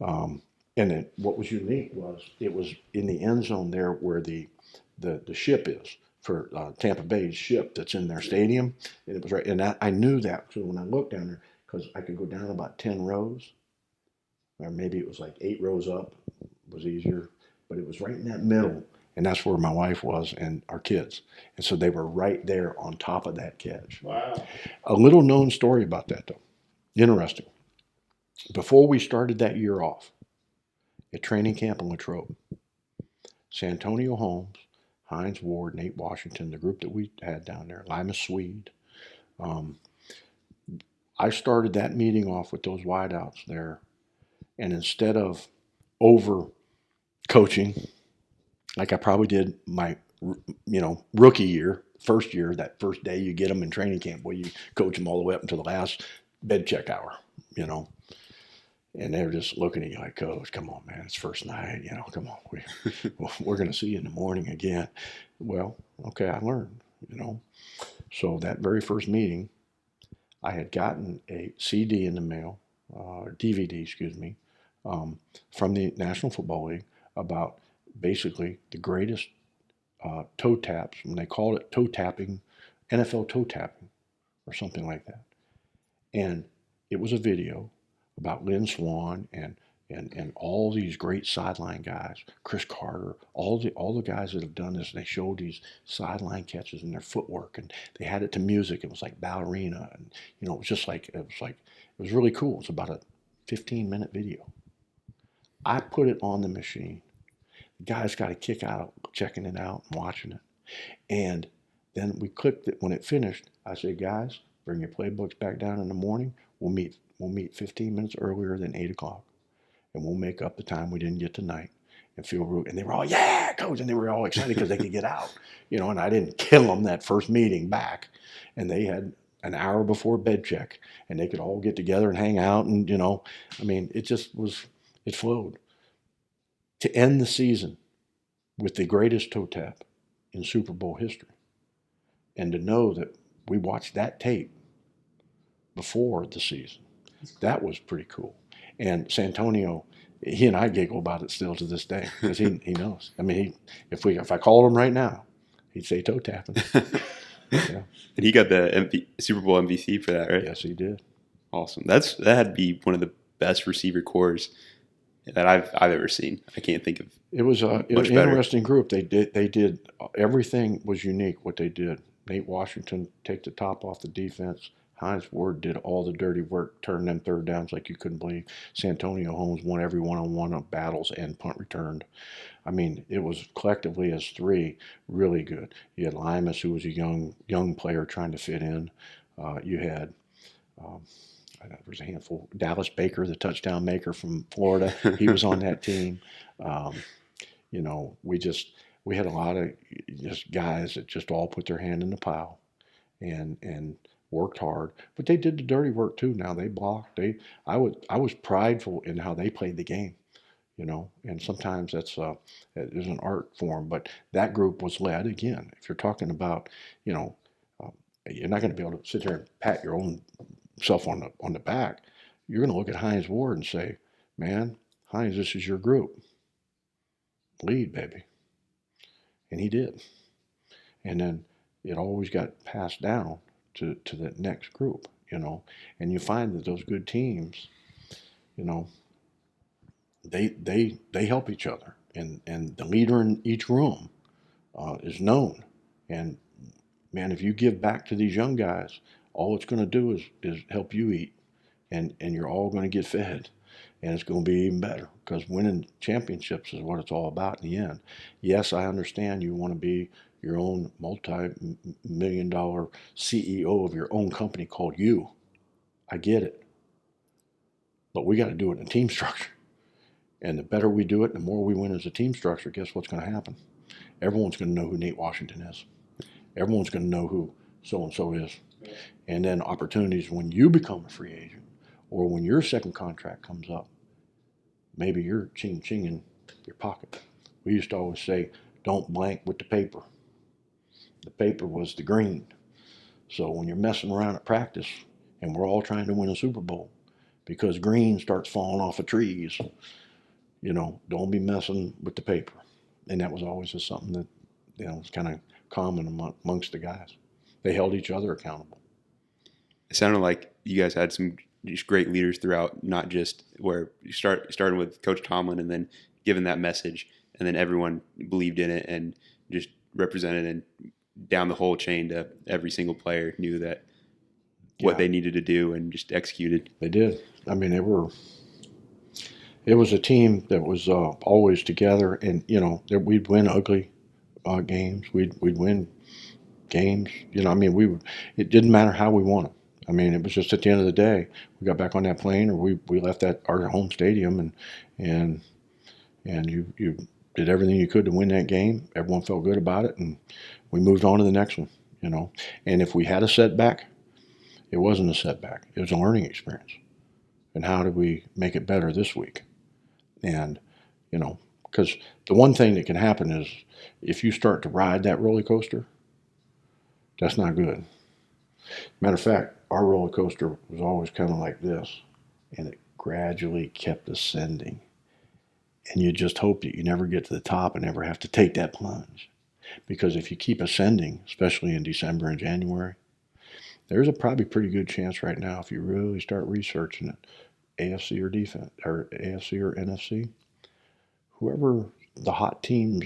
[SPEAKER 2] And then what was unique was it was in the end zone there where the ship is for Tampa Bay's ship that's in their stadium. And it was right, and I knew that. So when I looked down there, because I could go down about 10 rows, or maybe it was like 8 rows up, was easier, but it was right in that middle, and that's where my wife was and our kids. And so they were right there on top of that catch.
[SPEAKER 3] Wow.
[SPEAKER 2] A little known story about that, though. Interesting. Before we started that year off, at training camp in Latrobe, Santonio Holmes, Hines Ward, Nate Washington, the group that we had down there, Lima Swede, I started that meeting off with those wideouts there, and instead of over coaching, like I probably did my, rookie year, first year, that first day you get them in training camp, well, you coach them all the way up until the last bed check hour, you know, and they're just looking at you like, Coach, come on, man, it's first night, you know, come on, we're going to see you in the morning again. Well, okay, I learned, you know. So that very first meeting, I had gotten a CD in the mail, DVD, excuse me, from the National Football League about basically the greatest toe taps, when they called it toe tapping, NFL toe tapping, or something like that. And it was a video about Lynn Swann and all these great sideline guys, Chris Carter, all the guys that have done this. They showed these sideline catches and their footwork, and they had it to music. It was like ballerina, and it was really cool. It's about a 15-minute video. I put it on the machine. The guys got a kick out of checking it out and watching it. And then we clicked it. When it finished, I said, guys, bring your playbooks back down in the morning. We'll meet 15 minutes earlier than 8 o'clock. And we'll make up the time we didn't get tonight and feel rude. And they were all, yeah, Coach. And they were all excited because they could get out. And I didn't kill them that first meeting back. And they had an hour before bed check. And they could all get together and hang out. And, it flowed. To end the season with the greatest toe tap in Super Bowl history. And to know that we watched that tape before the season, that was pretty cool. And Santonio, he and I giggle about it still to this day because he knows. I mean, if I called him right now, he'd say toe tapping. Yeah.
[SPEAKER 1] And he got the Super Bowl MVP for that, right?
[SPEAKER 2] Yes, he did.
[SPEAKER 1] Awesome. That had to be one of the best receiver cores that I've ever seen. I can't think of.
[SPEAKER 2] It was an interesting group. They did everything was unique. What they did. Nate Washington take the top off the defense. Hines Ward did all the dirty work, turning them third downs like you couldn't believe. Santonio Holmes won every one-on-one of battles and punt returned. I mean, it was collectively as three really good. You had Limas, who was a young player trying to fit in. You had, There was a handful. Dallas Baker, the touchdown maker from Florida, he was on that team. You know, we had a lot of just guys that just all put their hand in the pile and worked hard, but they did the dirty work too. Now they blocked. I was prideful in how they played the game, you know, and sometimes that's there's an art form, but that group was led again. If you're talking about, you know, you're not going to be able to sit there and pat your own self on the back. You're going to look at Hines Ward and say, man, Hines, this is your group. Lead, baby. And he did. And then it always got passed down to the next group, you know. And you find that those good teams, you know, they help each other. And the leader in each room is known. And, man, if you give back to these young guys, all it's going to do is help you eat. And you're all going to get fed. And it's going to be even better because winning championships is what it's all about in the end. Yes, I understand you want to be your own multi-million-dollar CEO of your own company called you. I get it. But we got to do it in a team structure. And the better we do it, the more we win as a team structure, guess what's going to happen? Everyone's going to know who Nate Washington is. Everyone's going to know who so-and-so is. And then opportunities when you become a free agent or when your second contract comes up, maybe you're ching-ching in your pocket. We used to always say, don't blank with the paper. The paper was the green. So when you're messing around at practice, and we're all trying to win a Super Bowl, because green starts falling off of trees, you know, don't be messing with the paper. And that was always just something that, you know, was kind of common amongst the guys. They held each other accountable.
[SPEAKER 1] It sounded like you guys had some just great leaders throughout, not just where you starting with Coach Tomlin and then giving that message, and then everyone believed in it and just represented, and down the whole chain to every single player knew that what they needed to do and just executed.
[SPEAKER 2] They did. I mean, it was a team that was always together, and, you know, we'd win ugly games. We'd win games. You know, I mean, it didn't matter how we won them. I mean, it was just at the end of the day, we got back on that plane, or we left our home stadium, and you did everything you could to win that game. Everyone felt good about it, and we moved on to the next one, you know. And if we had a setback, it wasn't a setback. It was a learning experience. And how do we make it better this week? And, you know, because the one thing that can happen is if you start to ride that roller coaster, that's not good. Matter of fact, our roller coaster was always kind of like this, and it gradually kept ascending. And you just hope that you never get to the top and never have to take that plunge. Because if you keep ascending, especially in December and January, there's a probably pretty good chance right now, if you really start researching it, AFC or defense, or AFC or NFC, whoever the hot teams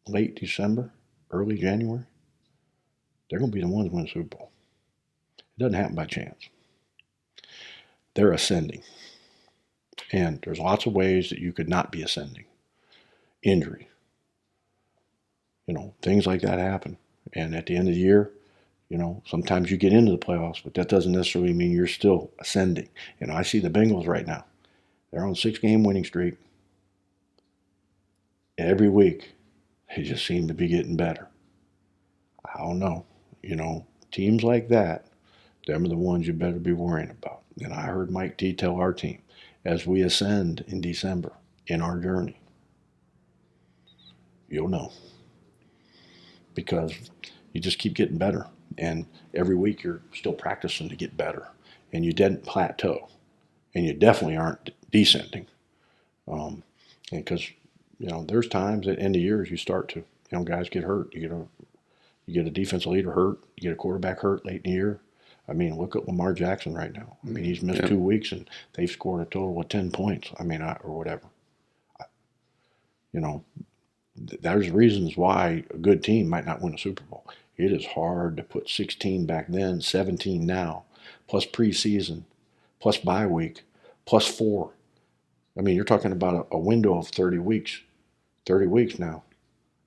[SPEAKER 2] late December, early January, they're going to be the ones who win the Super Bowl. It doesn't happen by chance. They're ascending. And there's lots of ways that you could not be ascending. Injury. You know, things like that happen. And at the end of the year, you know, sometimes you get into the playoffs, but that doesn't necessarily mean you're still ascending. You know, I see the Bengals right now. They're on a 6-game winning streak. Every week, they just seem to be getting better. I don't know. You know, teams like that, them are the ones you better be worrying about. And I heard Mike T tell our team, as we ascend in December in our journey, you'll know. Because you just keep getting better. And every week you're still practicing to get better. And you didn't plateau. And you definitely aren't descending. And because, you know, there's times at end of years you start to, you know, guys get hurt. You get a defensive leader hurt. You get a quarterback hurt late in the year. I mean, look at Lamar Jackson right now. I mean, he's missed 2 weeks, and they've scored a total of 10 points. I mean, or whatever. You know, there's reasons why a good team might not win a Super Bowl. It is hard to put 16 back then, 17 now, plus preseason, plus bye week, plus 4. I mean, you're talking about a window of 30 weeks. 30 weeks now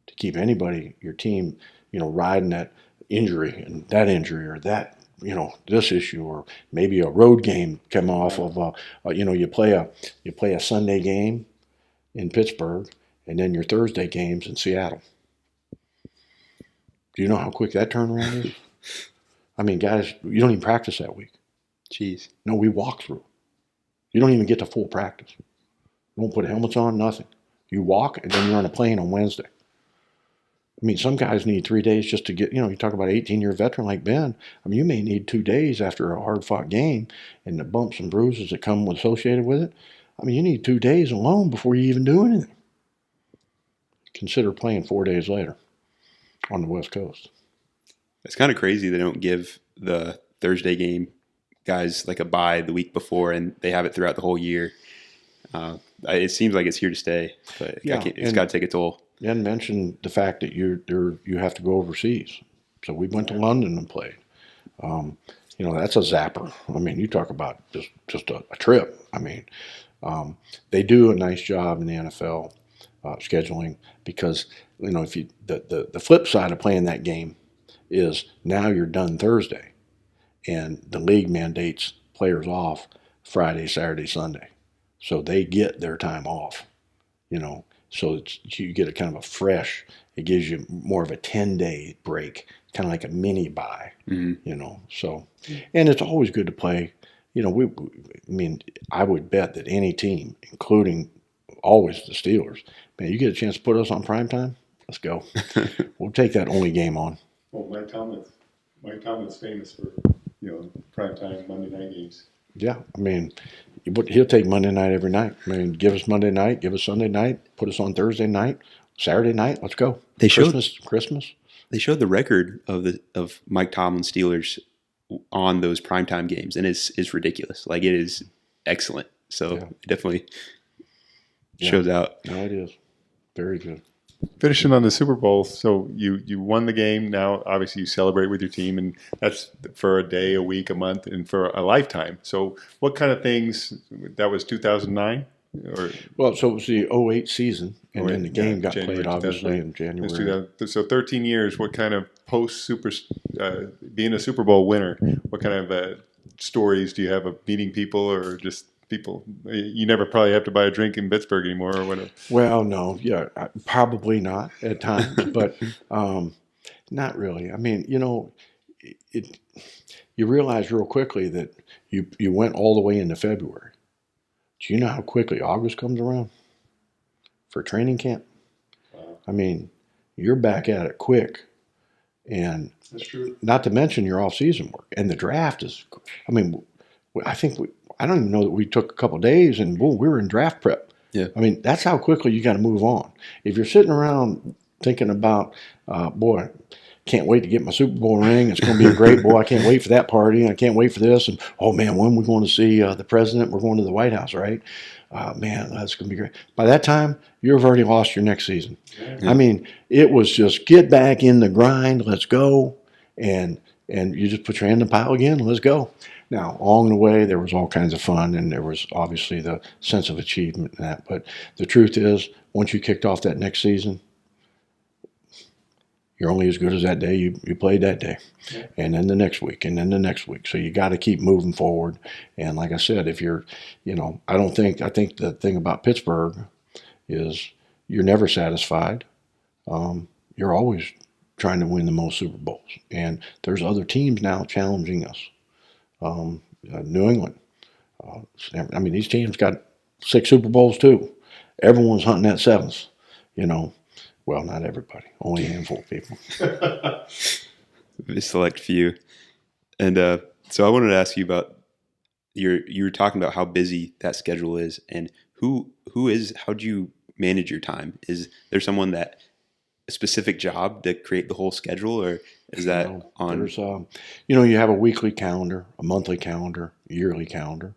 [SPEAKER 2] to keep anybody, your team, you know, riding that injury and that injury or that this issue, or maybe a road game come off of you play a Sunday game in Pittsburgh, and then your Thursday games in Seattle. Do you know how quick that turnaround is? I mean, guys, you don't even practice that week.
[SPEAKER 1] Jeez.
[SPEAKER 2] No, we walk through. You don't even get to full practice. You won't put helmets on, nothing. You walk, and then you're on a plane on Wednesday. I mean, some guys need 3 days just to get, you talk about an 18-year veteran like Ben. I mean, you may need 2 days after a hard-fought game and the bumps and bruises that come associated with it. I mean, you need 2 days alone before you even do anything. Consider playing 4 days later on the West Coast.
[SPEAKER 1] It's kind of crazy they don't give the Thursday game guys like a bye the week before, and they have it throughout the whole year. It seems like it's here to stay, but it's got to take a toll.
[SPEAKER 2] And mention the fact that you have to go overseas. So we went to London and played. That's a zapper. I mean, you talk about just a trip. I mean, they do a nice job in the NFL scheduling, because if you the flip side of playing that game is now you're done Thursday, and the league mandates players off Friday, Saturday, Sunday, so they get their time off. So you get a kind of a fresh. It gives you more of a 10-day break, kind of like a mini bye.
[SPEAKER 1] Mm-hmm.
[SPEAKER 2] So, and it's always good to play. I would bet that any team, including always the Steelers, man, you get a chance to put us on primetime, let's go. We'll take that only game on.
[SPEAKER 3] Well, Mike Tomlin's famous for primetime Monday night games.
[SPEAKER 2] Yeah, I mean, he'll take Monday night every night. I mean, give us Monday night, give us Sunday night, put us on Thursday night, Saturday night. Let's go. Christmas.
[SPEAKER 1] They showed the record of Mike Tomlin Steelers on those primetime games, and it's ridiculous. Like, it is excellent. So it definitely shows out.
[SPEAKER 2] No, it is very good.
[SPEAKER 3] Finishing on the Super Bowl, so you won the game. Now, obviously, you celebrate with your team, and that's for a day, a week, a month, and for a lifetime. So what kind of things, that was 2009?
[SPEAKER 2] Well, so it was the 2008 season, and then the game got played, obviously, in January.
[SPEAKER 3] So 13 years, what kind of being a Super Bowl winner, what kind of stories do you have of meeting people, or just people? You never probably have to buy a drink in Pittsburgh anymore or whatever.
[SPEAKER 2] Well, no, probably not at times, but not really. I mean, you realize real quickly that you went all the way into February. Do you know how quickly August comes around for training camp?
[SPEAKER 3] Wow.
[SPEAKER 2] I mean, you're back at it quick, and
[SPEAKER 3] that's true.
[SPEAKER 2] Not to mention your off-season work, and the draft is. I mean, I don't even know that we took a couple of days, and boom, we were in draft prep.
[SPEAKER 1] Yeah.
[SPEAKER 2] I mean, that's how quickly you got to move on. If you're sitting around thinking about, boy, can't wait to get my Super Bowl ring. It's going to be a great, boy, I can't wait for that party, and I can't wait for this. And, oh, man, when we're going to see the president, we're going to the White House, right? Man, that's going to be great. By that time, you've already lost your next season. Yeah. I mean, it was just get back in the grind, let's go, and you just put your hand in the pile again, let's go. Now, along the way, there was all kinds of fun, and there was obviously the sense of achievement in that. But the truth is, once you kicked off that next season, you're only as good as that day you played that day. Yeah. And then the next week, and then the next week. So you got to keep moving forward. And like I said, if you're, I think the thing about Pittsburgh is you're never satisfied. You're always trying to win the most Super Bowls. And there's other teams now challenging us. New England. These teams got 6 Super Bowls too. Everyone's hunting that 7th, Well, not everybody. Only a handful of people.
[SPEAKER 1] A select few. And so I wanted to ask you about you were talking about how busy that schedule is, and how do you manage your time? Is there someone that a specific job to create the whole schedule, or is that on?
[SPEAKER 2] There's you have a weekly calendar, a monthly calendar, a yearly calendar.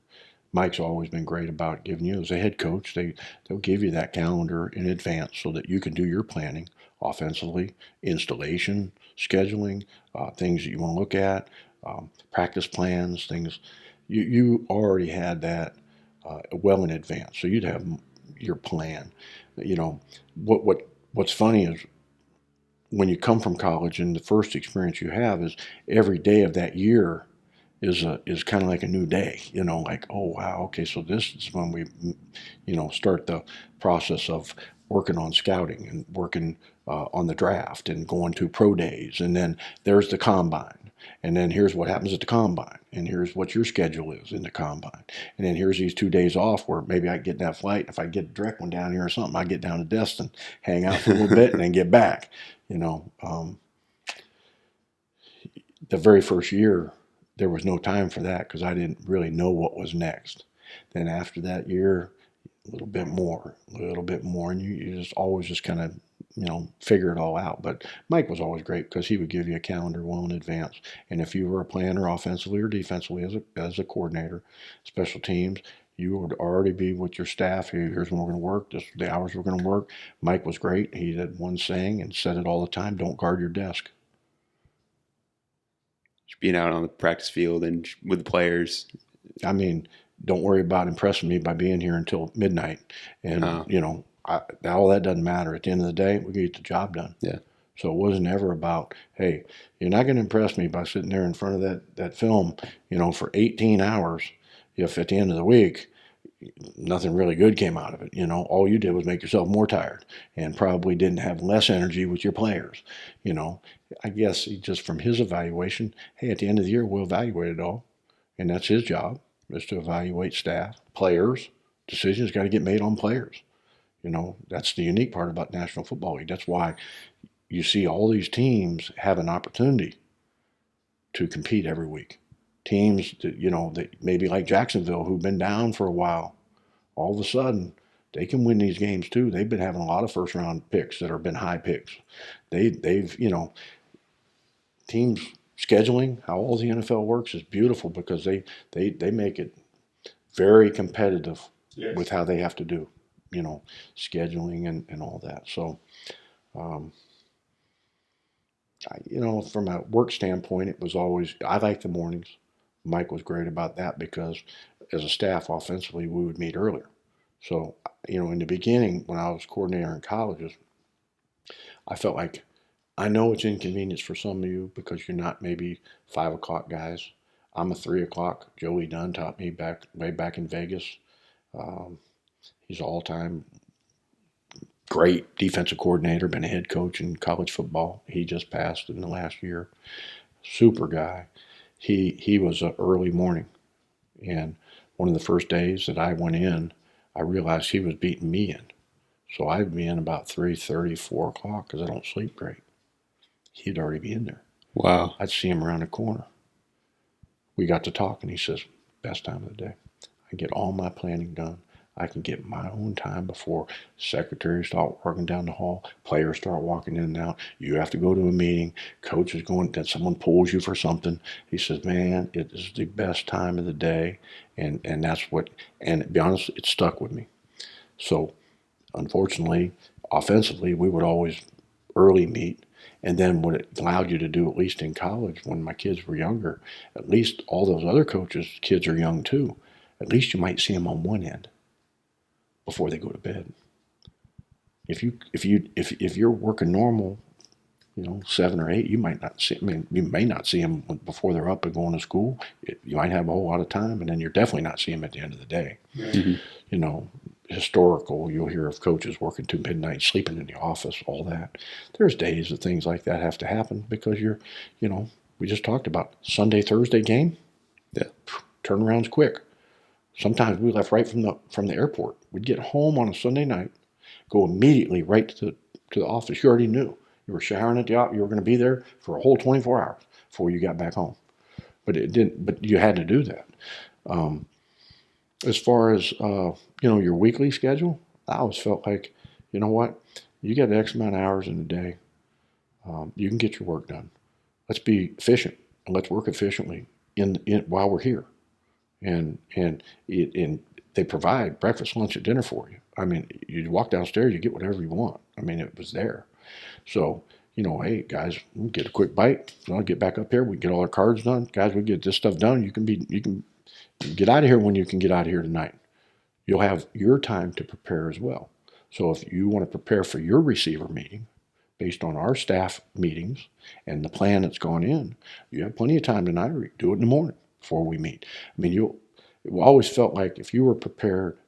[SPEAKER 2] Mike's always been great about giving you, as a head coach, they'll give you that calendar in advance so that you can do your planning offensively, installation, scheduling, things that you want to look at, practice plans, things. You already had that well in advance, so you'd have your plan. What's funny is when you come from college and the first experience you have is every day of that year is kind of like a new day, like, oh wow, okay, so this is when we, start the process of working on scouting and working on the draft and going to pro days, and then there's the combine, and then here's what happens at the combine, and here's what your schedule is in the combine, and then here's these 2 days off where maybe I get in that flight. If I get a direct one down here or something, I get down to Destin, hang out for a little bit, and then get back. The very first year, there was no time for that because I didn't really know what was next. Then after that year, a little bit more, and you just always just kind of, figure it all out. But Mike was always great because he would give you a calendar well in advance. And if you were a planner offensively or defensively as a coordinator, special teams, you would already be with your staff. Here's when we're going to work. This the hours we're going to work. Mike was great. He had one saying and said it all the time: don't guard your desk.
[SPEAKER 1] Being out on the practice field and with the players.
[SPEAKER 2] I mean, don't worry about impressing me by being here until midnight. And, all that doesn't matter. At the end of the day, we get the job done.
[SPEAKER 1] Yeah.
[SPEAKER 2] So it wasn't ever about, hey, you're not going to impress me by sitting there in front of that film, for 18 hours. If at the end of the week, nothing really good came out of it, all you did was make yourself more tired and probably didn't have less energy with your players. I guess just from his evaluation, hey, at the end of the year, we'll evaluate it all. And that's his job, is to evaluate staff, players. Decisions got to get made on players. That's the unique part about National Football League. That's why you see all these teams have an opportunity to compete every week. Teams that, that maybe like Jacksonville, who've been down for a while, all of a sudden they can win these games too. They've been having a lot of first round picks that have been high picks. They've teams scheduling, how all the NFL works is beautiful because they make it very competitive. Yes. With how they have to do, scheduling and all that. So, from a work standpoint, it was always, I liked the mornings. Mike was great about that because as a staff offensively, we would meet earlier. So, in the beginning, when I was coordinator in colleges, I felt like, I know it's inconvenience for some of you because you're not maybe 5 o'clock guys. I'm a 3 o'clock. Joey Dunn taught me way back in Vegas. He's an all-time great defensive coordinator, been a head coach in college football. He just passed in the last year. Super guy. He was an early morning. And one of the first days that I went in, I realized he was beating me in. So I'd be in about 3:30, 4 o'clock because I don't sleep great. He'd already be in there.
[SPEAKER 1] Wow.
[SPEAKER 2] I'd see him around the corner. We got to talking. He says, best time of the day. I get all my planning done. I can get my own time before secretaries start working down the hall, players start walking in and out. You have to go to a meeting. Coach is going, then someone pulls you for something. He says, man, it is the best time of the day. And that's what, and to be honest, it stuck with me. So, unfortunately, offensively, we would always early meet. And then what it allowed you to do, at least in college, when my kids were younger, at least all those other coaches' kids are young too. At least you might see them on one end before they go to bed. If you're working normal, 7 or 8, you might not see. I mean, you may not see them before they're up and going to school. You might have a whole lot of time, and then you're definitely not seeing them at the end of the day. Mm-hmm. Historical, you'll hear of coaches working to midnight, sleeping in the office, all that. There's days that things like that have to happen because we just talked about Sunday, Thursday game.
[SPEAKER 1] Yeah,
[SPEAKER 2] turnaround's quick. Sometimes we left right from the airport. We'd get home on a Sunday night, go immediately right to the office. You already knew. You were showering at the office. You were going to be there for a whole 24 hours before you got back home. But it didn't. But you had to do that. As far as your weekly schedule, I always felt like, you know what, you got X amount of hours in a day. You can get your work done. Let's be efficient and let's work efficiently while we're here. And they provide breakfast, lunch, and dinner for you. I mean, you walk downstairs, you get whatever you want. I mean, it was there. So, hey, guys, we'll get a quick bite. I'll get back up here. We get all our cards done. Guys, we get this stuff done. You can get out of here when you can get out of here tonight. You'll have your time to prepare as well. So if you want to prepare for your receiver meeting based on our staff meetings and the plan that's gone in, you have plenty of time tonight. Or do it in the morning. before we meet. I mean, it always felt like if you were prepared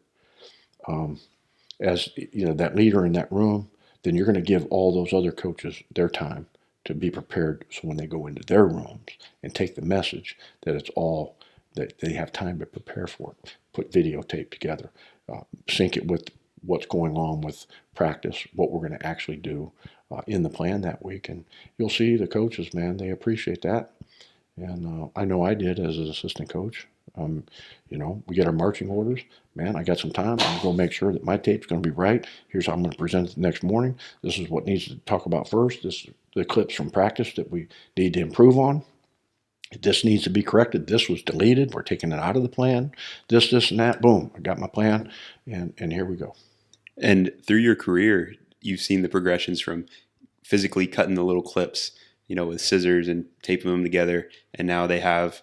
[SPEAKER 2] as that leader in that room, then you're going to give all those other coaches their time to be prepared. So when they go into their rooms and take the message, that it's all that they have time to prepare for it. Put videotape together, sync it with what's going on with practice, what we're going to actually do in the plan that week, and you'll see the coaches, man, they appreciate that. And I know I did as an assistant coach. We get our marching orders. Man, I got some time. I'm going to go make sure that my tape's going to be right. Here's how I'm going to present it the next morning. This is what needs to talk about first. This is the clips from practice that we need to improve on. This needs to be corrected. This was deleted. We're taking it out of the plan. This, and that. Boom. I got my plan, and here we go.
[SPEAKER 1] And through your career, you've seen the progressions from physically cutting the little clips, with scissors and taping them together. And now they have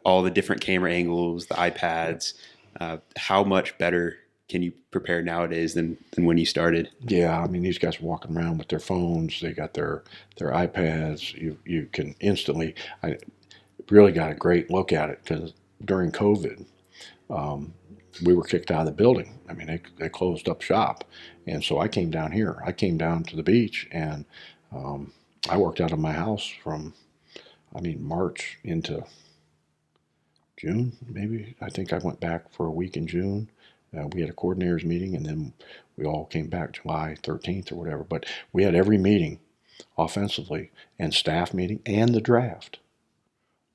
[SPEAKER 1] all the different camera angles, the iPads. How much better can you prepare nowadays than when you started?
[SPEAKER 2] Yeah, I mean, these guys are walking around with their phones. They got their iPads. You can instantly. I really got a great look at it because during COVID, we were kicked out of the building. I mean, they closed up shop, and so I came down here. I came down to the beach, and I worked out of my house from, March into June, maybe. I think I went back for a week in June. We had a coordinators meeting, and then we all came back July 13th or whatever. But we had every meeting offensively and staff meeting and the draft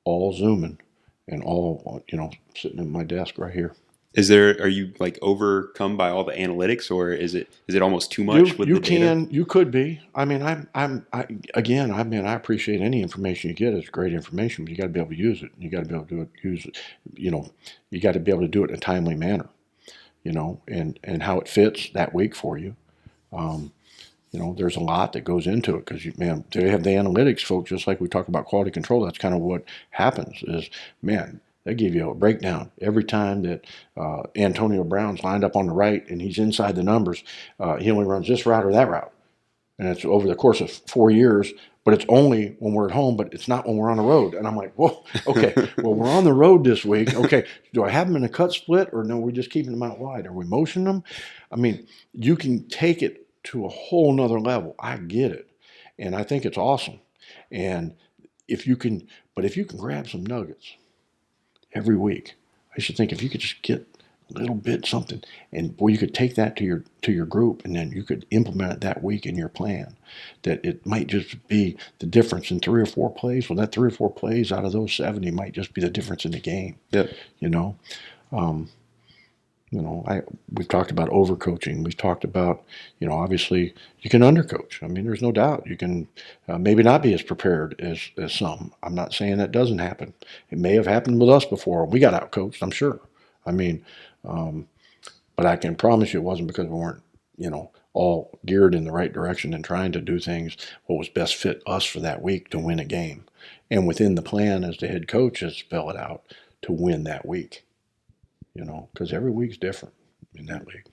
[SPEAKER 2] all Zooming and all, sitting at my desk right here.
[SPEAKER 1] Are you like overcome by all the analytics, or is it almost too much with the data?
[SPEAKER 2] You could be. I mean, I appreciate any information you get. It's great information, but you got to be able to use it. You got to be able to use it. You got to be able to do it in a timely manner. And how it fits that week for you. There's a lot that goes into it because, they have the analytics folks, just like we talk about quality control. That's kind of what happens is, they give you a breakdown every time that Antonio Brown's lined up on the right and he's inside the numbers. He only runs this route or that route. And it's over the course of 4 years, but it's only when we're at home, but it's not when we're on the road. And I'm like, whoa, okay, well, we're on the road this week. Okay, do I have them in a cut split or no, we're just keeping them out wide? Are we motioning them? I mean, you can take it to a whole nother level. I get it. And I think it's awesome. And if you can grab some nuggets every week, I should think if you could just get a little bit something, and you could take that to your group, and then you could implement it that week in your plan. That it might just be the difference in 3 or 4 plays. Well, that 3 or 4 plays out of those 70 might just be the difference in the game.
[SPEAKER 1] Yep.
[SPEAKER 2] We've talked about overcoaching. We've talked about, obviously you can undercoach. I mean, there's no doubt you can maybe not be as prepared as some. I'm not saying that doesn't happen. It may have happened with us before. We got outcoached, I'm sure. But I can promise you it wasn't because we weren't, all geared in the right direction and trying to do things what was best fit us for that week to win a game. And within the plan, as the head coach has spelled it out, to win that week. Because every week's different in that league.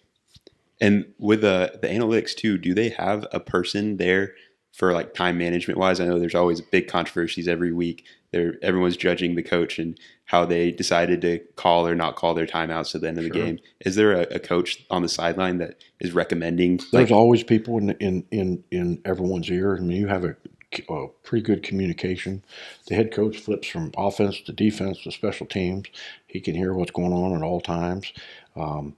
[SPEAKER 1] And with the analytics too, do they have a person there for like time management wise? I know there's always big controversies every week. Everyone's judging the coach and how they decided to call or not call their timeouts at the end of the game. Is there a coach on the sideline that is recommending?
[SPEAKER 2] There's always people in everyone's ear. I mean, you have a pretty good communication. The head coach flips from offense to defense to special teams. He can hear what's going on at all times. I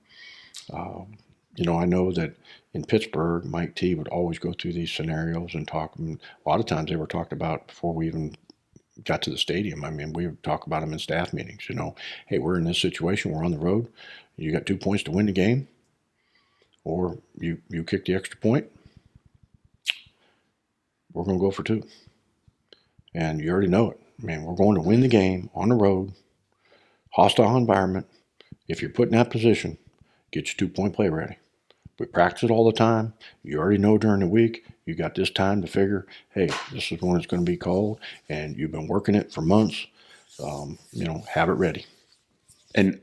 [SPEAKER 2] know that in Pittsburgh, Mike T would always go through these scenarios and talk. And a lot of times they were talked about before we even got to the stadium. I mean, we would talk about them in staff meetings. Hey, we're in this situation. We're on the road. You got 2 points to win the game, or you kick the extra point. We're going to go for 2. And you already know it. We're going to win the game on the road, hostile environment. If you're put in that position, get your 2-point play ready. We practice it all the time. You already know during the week, you got this time to figure, hey, this is when it's going to be called, and you've been working it for months. Have it ready.
[SPEAKER 1] And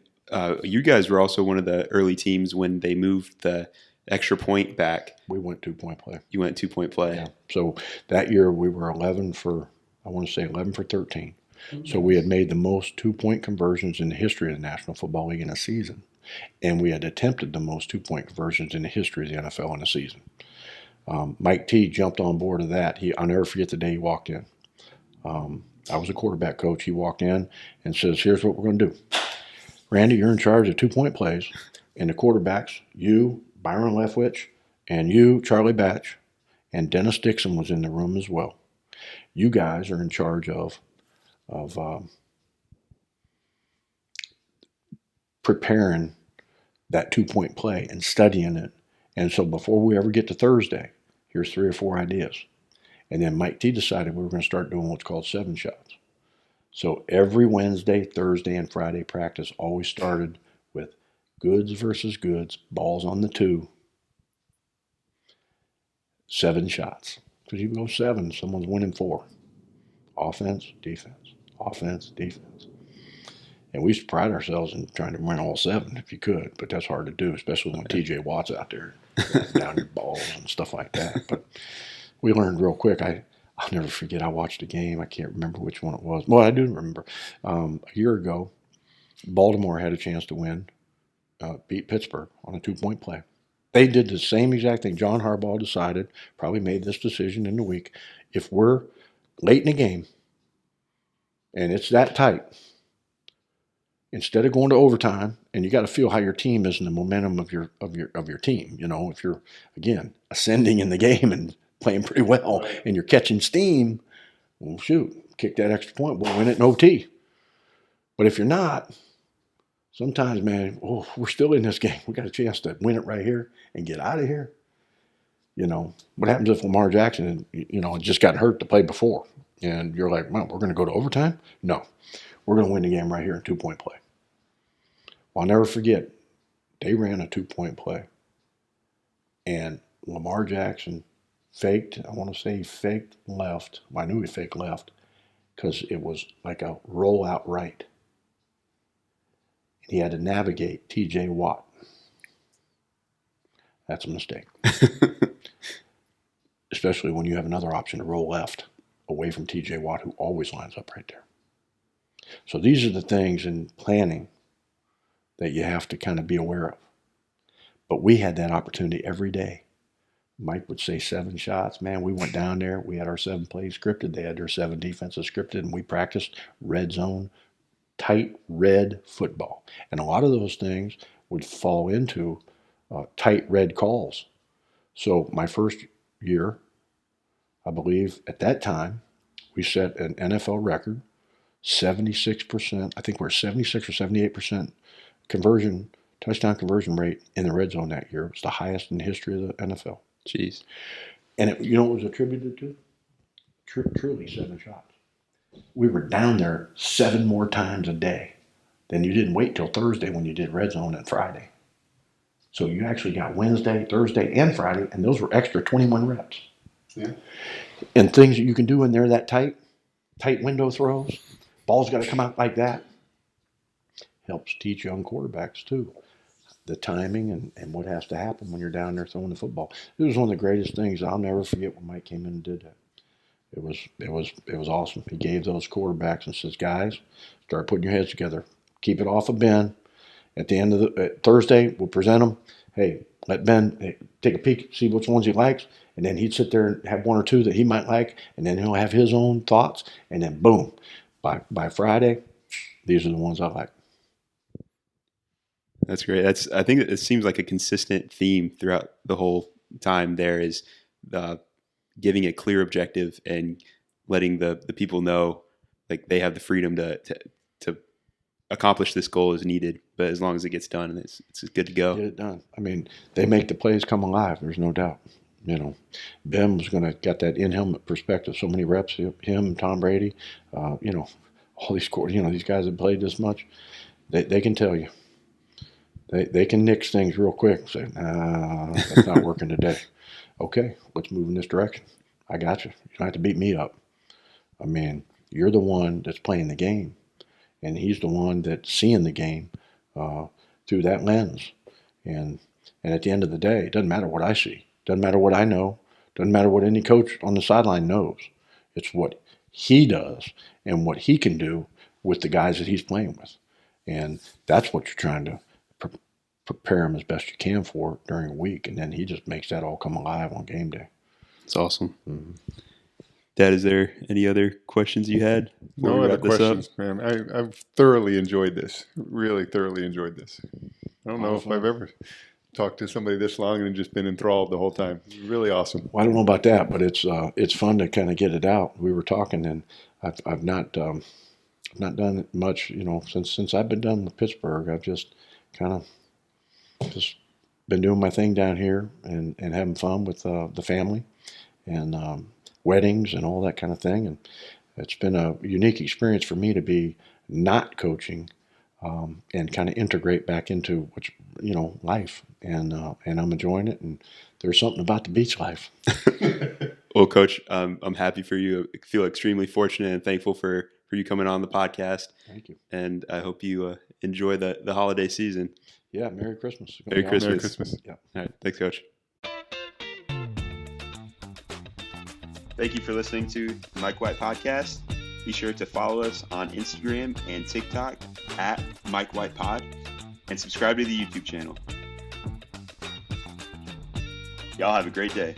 [SPEAKER 1] you guys were also one of the early teams when they moved the extra point back.
[SPEAKER 2] We went 2-point play.
[SPEAKER 1] You went 2-point play.
[SPEAKER 2] Yeah. So that year we were 11 for 13. So we had made the most 2-point conversions in the history of the National Football League in a season. And we had attempted the most 2-point conversions in the history of the NFL in a season. Mike T jumped on board of that. I'll never forget the day he walked in. I was a quarterback coach. He walked in and says, here's what we're going to do. Randy, you're in charge of 2-point plays. And the quarterbacks, you, Byron Leftwich, and you, Charlie Batch, and Dennis Dixon was in the room as well. You guys are in charge of preparing that 2-point play and studying it. And so before we ever get to Thursday, here's 3 or 4 ideas. And then Mike T decided we were going to start doing what's called 7 shots. So every Wednesday, Thursday, and Friday practice always started with goods versus goods, balls on the 2, 7 shots. Because you go 7, someone's winning 4. Offense, defense, offense, defense. And we used to pride ourselves in trying to win all 7 if you could, but that's hard to do, especially when TJ Watt's out there down your balls and stuff like that. But we learned real quick. I'll never forget, I watched a game. I can't remember which one it was. Well, I do remember. A year ago, Baltimore had a chance to win, beat Pittsburgh on a 2-point play. They did the same exact thing. John Harbaugh decided, probably made this decision in the week, if we're late in the game and it's that tight, instead of going to overtime, and you got to feel how your team is and the momentum of your team. You know, if you're, again, ascending in the game and playing pretty well and you're catching steam, well, shoot, kick that extra point, we'll win it in OT. But if you're not, sometimes, man, we're still in this game. We got a chance to win it right here and get out of here. You know, what happens if Lamar Jackson, just got hurt to play before? And you're like, well, we're going to go to overtime? No, we're going to win the game right here in 2-point play. Well, I'll never forget, they ran a 2-point play. And Lamar Jackson faked, I want to say he faked left. Well, I knew he faked left because it was like a rollout right. And he had to navigate TJ Watt. That's a mistake. Especially when you have another option to roll left away from TJ Watt, who always lines up right there. So these are the things in planning that you have to kind of be aware of. But we had that opportunity every day. Mike would say 7 shots. Man, we went down there. We had our 7 plays scripted. They had their 7 defenses scripted, and we practiced red zone, tight red football. And a lot of those things would fall into tight red calls. So my first year, I believe at that time, we set an NFL record, 76%. I think we're 76 or 78% touchdown conversion rate in the red zone that year. It was the highest in the history of the NFL.
[SPEAKER 1] Jeez.
[SPEAKER 2] And it was attributed to? Truly 7 shots. We were down there 7 more times a day. Then you didn't wait till Thursday when you did red zone and Friday. So you actually got Wednesday, Thursday, and Friday, and those were extra 21 reps.
[SPEAKER 3] Yeah.
[SPEAKER 2] And things that you can do in there that tight window throws, ball's got to come out like that. Helps teach young quarterbacks too, the timing and what has to happen when you're down there throwing the football. It was one of the greatest things. I'll never forget when Mike came in and did that. It was awesome. He gave those quarterbacks and says, guys, start putting your heads together. Keep it off of Ben. At the end of Thursday, we'll present them. Hey, let Ben take a peek, see which ones he likes, and then he'd sit there and have 1 or 2 that he might like, and then he'll have his own thoughts, and then boom, by Friday, these are the ones I like.
[SPEAKER 1] That's great. I think it seems like a consistent theme throughout the whole time. There is giving a clear objective and letting the people know like they have the freedom to accomplish this goal as needed, but as long as it gets done and it's good to go.
[SPEAKER 2] Get it done. I mean, they make the plays come alive. There's no doubt. Ben was going to get that in-helmet perspective. So many reps, him, Tom Brady, all these these guys that played this much, they can tell you. They can nix things real quick and say, nah, that's not working today. Okay, let's move in this direction. I got you. You don't have to beat me up. I mean, you're the one that's playing the game, and he's the one that's seeing the game through that lens. And at the end of the day, it doesn't matter what I see. Doesn't matter what I know. Doesn't matter what any coach on the sideline knows. It's what he does and what he can do with the guys that he's playing with. And that's what you're trying to prepare him as best you can for during a week. And then he just makes that all come alive on game day.
[SPEAKER 1] It's awesome. Mm-hmm. Dad, is there any other questions you had?
[SPEAKER 3] No other questions, man. I've thoroughly enjoyed this. Really thoroughly enjoyed this. I don't know if I've ever talked to somebody this long and just been enthralled the whole time. Really awesome.
[SPEAKER 2] Well, I don't know about that, but it's fun to kind of get it out. We were talking, and I've not done it much, since I've been done with Pittsburgh. I've just kind of just been doing my thing down here and having fun with the family and weddings and all that kind of thing. And it's been a unique experience for me to be not coaching and kind of integrate back into life. And I'm enjoying it. And there's something about the beach life.
[SPEAKER 1] Well, Coach, I'm happy for you. I feel extremely fortunate and thankful for you coming on the podcast.
[SPEAKER 2] Thank you.
[SPEAKER 1] And I hope you enjoy the holiday season.
[SPEAKER 2] Yeah, Merry Christmas.
[SPEAKER 1] Merry Christmas.
[SPEAKER 3] Merry Christmas.
[SPEAKER 2] Yeah.
[SPEAKER 1] All right. Thanks, Coach. Thank you for listening to the Mike White Podcast. Be sure to follow us on Instagram and TikTok at Mike White Pod and subscribe to the YouTube channel. Y'all have a great day.